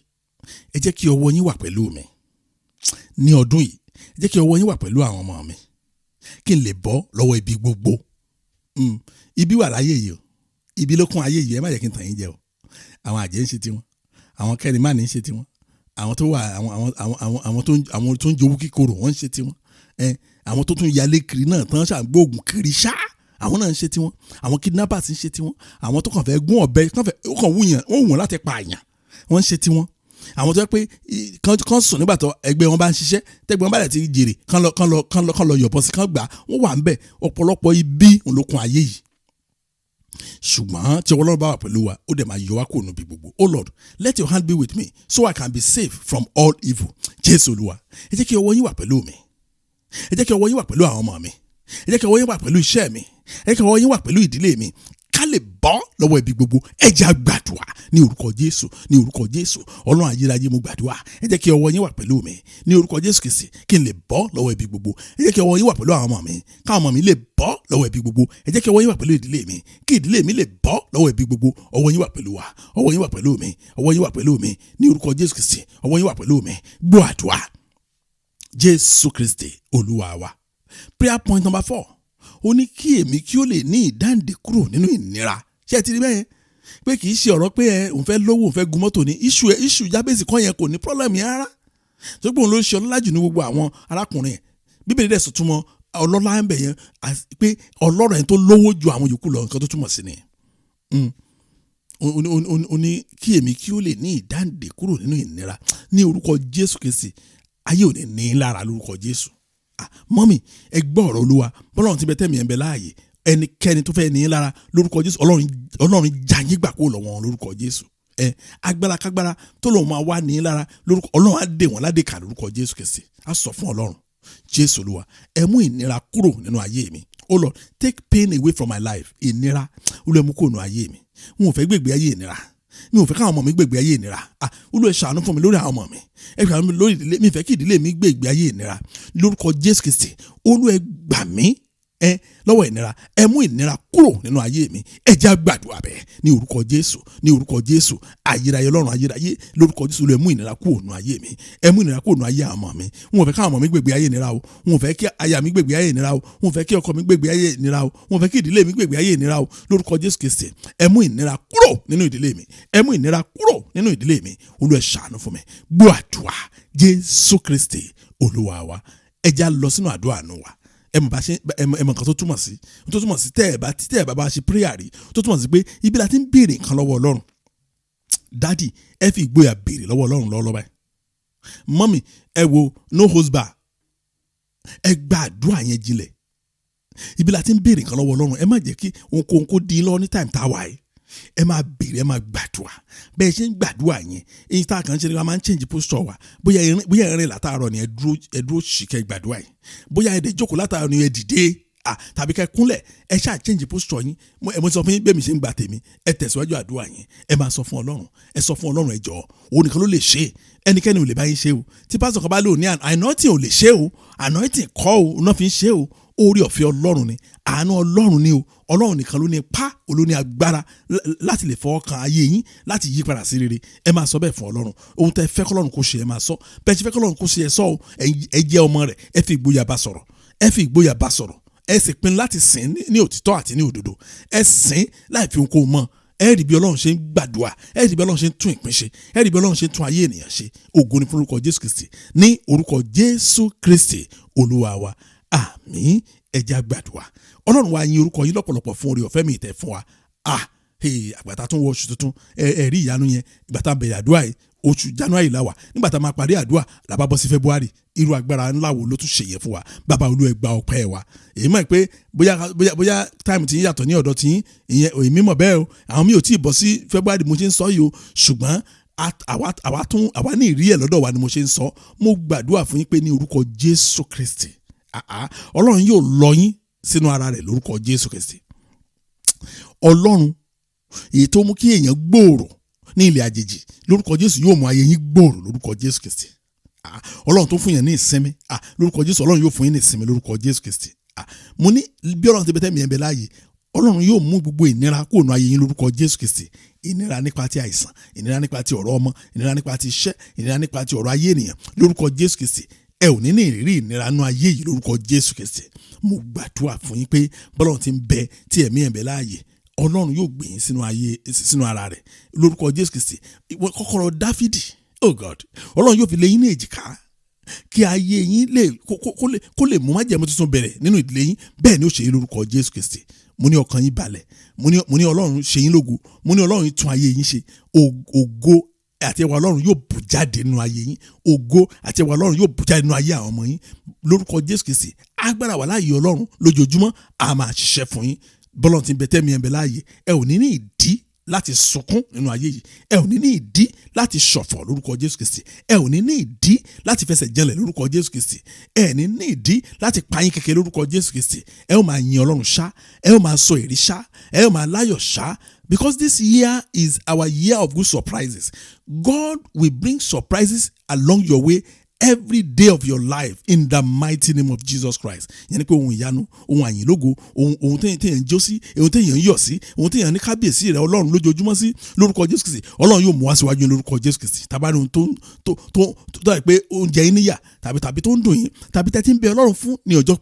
[SPEAKER 3] ẹ jẹ́ kí ọwọ́ yín wà pẹ̀lú mi ní ọdún yìí ẹ jẹ́ kí ọwọ́ yín wà pẹ̀lú àwọn ọmọ mi kí n lè bọ́ lọ́wọ́ ibi gbogbo ibi wà láyé yìí o ibi ló kún ayé yìí ẹ má jẹ́ kí n tàn yín jẹ o àwọn àjẹ́ ń ṣe tiwọn àwọn kẹ́rìmánì ń ṣe tiwọn àwọn tó wà àwọn tó ń jowú kíkorò wọ́n ń ṣe tiwọn àwọn tó tún yalé kiri náà tán ṣàgbóògùn kiri ṣá àwọn náà ń ṣe tiwọn àwọn kidnappers ń ṣe tiwọn àwọn tó kàn fẹ́ gún ọ̀bẹ ó kàn wùyàn láti pa àyàn wọ́n ń ṣe tiwọn àwọn tó yẹ pé kán sùn nígbà tó ẹgbẹ́ wọn bá ń ṣiṣẹ́ tẹ́gbẹ́ wọn bá dẹ̀ ti jèrè kán lọ yọ̀bọ̀ sí kán gbà wọ́n wà ń bẹ̀ ọ̀pọ̀lọpọ̀ ibi òǹlokùn ayé yìí ṣùgbọ́n tí Ọlọ́run bá wà pẹ̀lú wa ó dẹ̀ máa yọ wá kúrò níbi gbogbo oh Lord let your hand be with me so I can be safe from all evil Jésù Olúwa ẹ jẹ́ kí ọwọ́ yín wà pẹ̀lú mi ẹ jẹ́ kí ọwọ́ yín wà pẹ̀lú àwọn ọmọ mi ẹ jẹ́ kí ọwọ́ yín wà pẹ̀lú iṣẹ́ mi ẹ jẹ́ kí ọwọ́ yín wà pẹ̀lú ìdílé mi ká lè bọ́ lọ́wọ́ ibi gbogbo ẹ jẹ́ á gbàdúrà ní orúkọ Jésù Ọlọ́run ayérayé mo gbàdúrà ẹ jẹ́ kí ọwọ́ yín wà pẹ̀lú mi ní orúkọ Jésù Kristi kí n lè bọ́ lọ́wọ́ ibi gbogbo ẹ jẹ́ kí ọwọ́ yín wà pẹ̀lú àwọn ọmọ mi káwọn ọmọ mi lè bọ́ lọ́wọ́ ibi gbogbo ẹ jẹ́ kí ọwọ́ yín wà pẹ̀lú ìdílé mi kí ìdílé mi lè bọ́ lọ́wọ́ ibi gbogbo ọwọ́ yín wà pẹ̀lú wa ọwọ́ yín wà pẹ̀lú mi ọwọ́ yín wà pẹ̀lú mi ní orúkọ Jésù Kristi ọwọ́ yín wà pẹ̀lú mi gbọ́ àdúrà Jésù Kristi Olúwa wa prayer point number 4 ó ní kí èmi kí ó lè ní ìdáǹdè kúrò nínú ìnira ṣé ti rí bẹ́ẹ̀ pé kì í ṣe ọ̀rọ̀ pé òun fẹ́ lówó òun fẹ́ gun mọ́tò ní iṣu Jábésì kan yẹn kò ní problem yẹn rárá tó gbóhùn ló ń ṣe ọlọ́lá jù ní gbogbo àwọn arákùnrin yẹn Bíbélì dẹ̀ sọ túmọ̀ ọlọ́lá ń bẹ̀ yẹn pé ọlọ́rọ̀ yẹn tó lówó ju àwọn yòókù lọ nǹkan tó túmọ̀ sí ni ó ní kí èmi kí ó lè ní ìdáǹdè kúrò nínú ìnira ní orúkọ Jésù Kristi ayé ò ní ní lára lórúkọ Jésù mọ́mì ẹ gbọ́ ọ̀rọ̀ Olúwa bọ́lọ́run ti bẹ tẹ́mi ẹ̀ ń bẹ láàyè ẹnikẹ́ni tó fẹ́ ní lára lórúkọ Jésù Ọlọ́run jayé gbà kó lọ́wọ́ lórúkọ Jésù agbára kágbára tó lòun máa wá ní lára lórúkọ Ọlọ́run á dè wọ́n ládè kà lórúkọ Jésù Kristi á sọ fún Ọlọ́run Jésù Olúwa ẹ mú ìnira kúrò nínú ayé mi. Oh Lord, take pain away from my life. Ìnira Olúwa mú kúrò nínú ayé mi. N ò fẹ́ gbègbè ayé ìnira. Mi ò fẹ́ káwọn ọmọ mi gbègbè ayé ìnira. Olúwa ṣàánú fún mi lórí àwọn ọmọ mi. Ẹ ṣàánú mi lórí ìdílé mi, fẹ́ kí ìdílé mi gbègbè ayé ìnira. Lórúkọ Jésù Kristi Olúwa gbà mí lọ́wọ́ ìnira. Ẹ mú ìnira kúrò nínú ayé mi. Ẹ jẹ́ gbàdúrà bẹ́ẹ̀ ní orúkọ Jésù, ní orúkọ Jésù. Ayérayé Ọlọ́run ayérayé, lórúkọ Jésù Olúwa ẹ mú ìnira kúrò nínú ayé mi. Ẹ mú ìnira kúrò nínú ayé àwọn ọmọ mi. N ò fẹ́ káwọn ọmọ mi gbègbè ayé ìnira o. N ò fẹ́ kí aya mi gbègbè ayé ìnira o. N ò fẹ́ kí ọkọ mi gbègbè ayé ìnira o. N ò fẹ́ kí ìdílé mi gbègbè ayé ìnira o. Lórúkọ Jésù Kristi ẹ mú ìnira kúrò nínú ìdílé mi. Ẹ mú ìnira kúrò nínú ìdílé mi. Olúwa ṣàánú fún mi. Gbọ́ àdúrà Jésù Kristi Olúwa wa. Ẹ já lọ sínú àdúrà àánú wa. Ẹ mọ̀ nǹkan tó túmọ̀ sí tẹ́ ẹ bá ṣe prayer rí tó túmọ̀ sí pé ibi la ti ń béèrè nǹkan lọ́wọ́ Ọlọ́run. Dádì ẹ fi ìgboyà béèrè lọ́wọ́ Ọlọ́run lọ́wọ́ báyìí. Mọ́mì ẹ wo no holds bar. Ẹ gba àdúrà yẹn jinlẹ̀. Ibi la ti ń béèrè nǹkan lọ́wọ́ Ọlọ́run. Ẹ má jẹ́ kí ohunkóhun kó dín lọ́wọ́ ní time tá a wà yìí. Ẹ máa béèrè, ẹ máa gbàdúrà. Bẹ́ẹ̀ ṣe ń gbàdúrà yẹn èyí tá a kàn ń ṣe ni wọ́n máa ń change posture wa. Bóyá ẹ̀rín látàárọ̀ ni ẹ dúró ṣìkẹ́ gbàdúrà yìí. Bóyá ẹ̀dẹ̀ jókòó látàárọ̀ ni ẹ dìde tàbí kẹ́ kúnlẹ̀ ẹ ṣáà change posture yín. Mo sọ fún yín bẹ́ẹ̀ mi ṣe ń gbà tèmi. Ẹ tẹ̀síwájú àdúrà yẹn. Ẹ máa sọ fún Ọlọ́run. Ẹ sọ fún Ọlọ́run ẹ jọ̀ọ́. Òun nìkan ló lè ṣe. Ẹnikẹ́ni ò lè bá yín ṣe o. Tí pásítọ̀ kan bá lò ní anointing ò lè ṣe o. Anointing kọ́ o náà fi ń ṣe o. Orí ọ̀fẹ́ Ọlọ́run ni, àánú Ọlọ́run ni o. Ọlọ́run nìkan ló ní ipá, ló ní agbára láti lè fọwọ́ kan ayé yín, láti yí padà sí rere. Ẹ máa sọ bẹ́ẹ̀ fún Ọlọ́run. Ohun tẹ́ fẹ́ k'Ọlọ́run kó ṣe ẹ máa sọ. Bẹ́ẹ̀ ṣe fẹ́ k'Ọlọ́run kó ṣe ẹ sọ o. Ẹ jẹ́ ọmọ rẹ̀. Ẹ fi ìgboyà bá sọ̀rọ̀. Ẹ fi ìgboyà bá sọ̀rọ̀. Ẹ sì pinnu láti sìn ní òtítọ́ àti ní òdodo. Ẹ sìn láì fi ohunkóhun mọ́. Ẹ rí bí Ọlọ́run ṣe ń gbàdúrà. Ẹ rí bí Ọlọ́run ṣe ń tún ìpín ṣe. Ẹ rí bí Ọlọ́run ṣe ń tún ayé ènìyàn ṣe. Ògo ni fún orúkọ Jésù Kristi. Ní orúkọ Jésù Kristi Olúwa wa. Àmín. Ẹ jẹ́ gbàdúrà. Ọlọ́run wa yin orúkọ yín lọ́pọ̀lọpọ̀ fún oore ọ̀fẹ́ mi ìtẹ́ fún wa. Àgbàtà tún wọ oṣù tuntun. Ẹ rí ìyanu yẹn. Ìgbàtà bẹ̀rẹ̀ àdúrà yìí oṣù January la wà. Nígbàtà máa parí àdúrà la bá bọ́ sí February. Irú agbára ńlá wo ló tún ṣe yẹ fún wa. Bàbá Olúwa ẹ gba ọpẹ́ wa. Èyí mọ̀ pé bóyá time tí yín yàtọ̀ ní ọ̀dọ̀ tí yín ìyẹn èmi mọ̀ bẹ́ẹ̀ o. Àwọn mi ò tí ì bọ́ sí February mo ṣe ń sọ yìí o. Ṣùgbọ́n àwa ní ìrí ẹ̀ lọ́dọ̀ wa ni mo ṣe ń sọ. Mo gbàdúrà fún yín pé ní orúkọ Jésù Kristi. Ọlọ́run yóò lọ yín sínú ara rẹ̀ lórúkọ Jésù Kristi. Ọlọ́run èyí tó mú kí èèyàn gbòòrò ní ilẹ̀ àjèjì lórúkọ Jésù yóò mú ayé yín gbòòrò lórúkọ Jésù Kristi. Ọlọ́run tó fún yẹn ní ìsinmi lórúkọ Jésù Ọlọ́run yóò fún yín ní ìsinmi lórúkọ Jésù Kristi. Mo ní bí Ọlọ́run ti bẹ́tẹ̀ mi ẹ̀ bẹ́ láàyè Ọlọ́run yóò mú gbogbo ìnira kúrò nínú ayé yín lórúkọ Jésù Kristi. Ìnira nípa ti àìsàn, ìnira nípa ti ọ̀rọ̀ ọmọ, ìnira nípa ti iṣẹ́, ìnira nípa ti ọ̀rọ̀ ayé ènìyàn lórúkọ Jésù Kristi. Ẹ ò ní ìrírí ìnira nínú ayé yìí lórúkọ Jésù Kristi. Mo gbàdúrà fún yín pé bọ́lọ́run ti ń bẹ tí ẹ̀mí ẹ̀ bẹ láàyè Ọlọ́run yóò gbé yín sínú ara rẹ̀ lórúkọ Jésù Kristi. Kọ́kọ́rọ́ Dáfídì, oh God, Ọlọ́run yóò fi lé yín ní èjìká kí ayé yín kó lè mú májẹ̀mú tuntun bẹ̀rẹ̀ nínú ìdílé yín. Bẹ́ẹ̀ ni ó ṣe yín lórúkọ Jésù Kristi. Mo ní ọkàn yín balẹ̀. Mo ní Ọlọ́run ṣe yín lógo. Mo ní Ọlọ́run tún ayé yín ṣe. Ògo àti ẹwà Ọlọ́run yóò bù jáde nínú ayé yín. Ògo àti ẹwà Ọlọ́run yóò bù jáde nínú ayé àwọn ọmọ yín lórúkọ Jésù Kristi. Agbára wà láàyè Ọlọ́run lójoojúmọ́ a máa ṣiṣẹ́ fún yín. Bọ́lọ́run ti ń bẹ tẹ́mi ẹ̀ ń bẹ láàyè. Ẹ ò ní ìdí láti sunkún nínú ayé yìí. Ẹ ò ní ìdí láti ṣọ̀fọ̀ lórúkọ Jésù Kristi. Ẹ ò ní ìdí láti fẹsẹ̀ jẹlẹ̀ lórúkọ Jésù Kristi. Ẹ ní ìdí láti payín kékeré lórúkọ Jésù Kristi. Ẹ ó máa yin Ọlọ́run ṣá. Ẹ ó máa sọ èrí ṣá. Ẹ ó máa láyọ̀ ṣá. Because this year is our year of good surprises. God will bring surprises along your way every day of your life in the mighty name of Jesus Christ. Yẹn ni pé ohun ìyanu, ohun àyìnlógo, ohun téèyàn jó sí, ohun téèyàn yọ̀ sí, ohun téèyàn ní kábíyèsí rẹ̀ Ọlọ́run lójoojúmọ́ sí lórúkọ Jésù Kristi. Ọlọ́run yóò mú wá síwájú lórúkọ Jésù Kristi. Tàbí ohun tó dà pé oúnjẹ yín níyà tàbí tó ń dùn yín tàbí tẹ́tí ń bẹ Ọlọ́run fún ní ọjọ́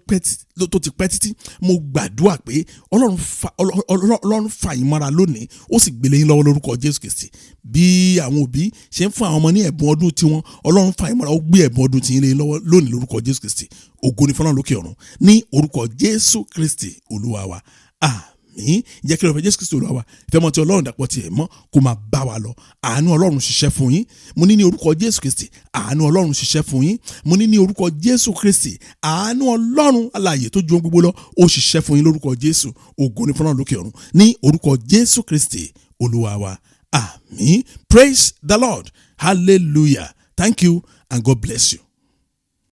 [SPEAKER 3] tó ti pẹ́ títí. Mo gbàdúrà pé Ọlọ́run fà yín mọ́ra lónìí ó sì gbélé yín lọ́wọ́ lórúkọ Jésù Kristi. Bí àwọn òbí ṣe ń fún àwọn ọmọ ní ẹ̀bùn ọdún tiwọn Ọlọ́run fà yín mọ́ra ó gbé ẹ̀bùn ọdún tí yín lé lọ́wọ́ lónìí lórúkọ Jésù Kristi. Ògo ni fọ́nà lókè ọ̀run ní orúkọ Jésù Kristi Olúwa wa. Àmín. Jẹ́ kí lọ́fẹ̀ẹ́ Jésù Kristi Olúwa wa ìfẹ́ mọ́ ti Ọlọ́run dàpọ̀ tiẹ̀ mọ́ kó máa bá wa lọ. Àánú Ọlọ́run ṣiṣẹ́ fún yín. Mo ní orúkọ Jésù Kristi àánú Ọlọ́run ṣiṣẹ́ fún yín. Mo ní orúkọ Jésù Kristi àánú Ọlọ́run alààyè tó ju ohun gbogbo lọ ó ṣiṣẹ́ fún yín lórúkọ Jésù. Ògo ni fọ́nà lókè ọ̀run ní orúkọ Jésù Kristi Olúwa wa. Àmín. Praise the Lord. Hallelujah. Thank you and God bless you.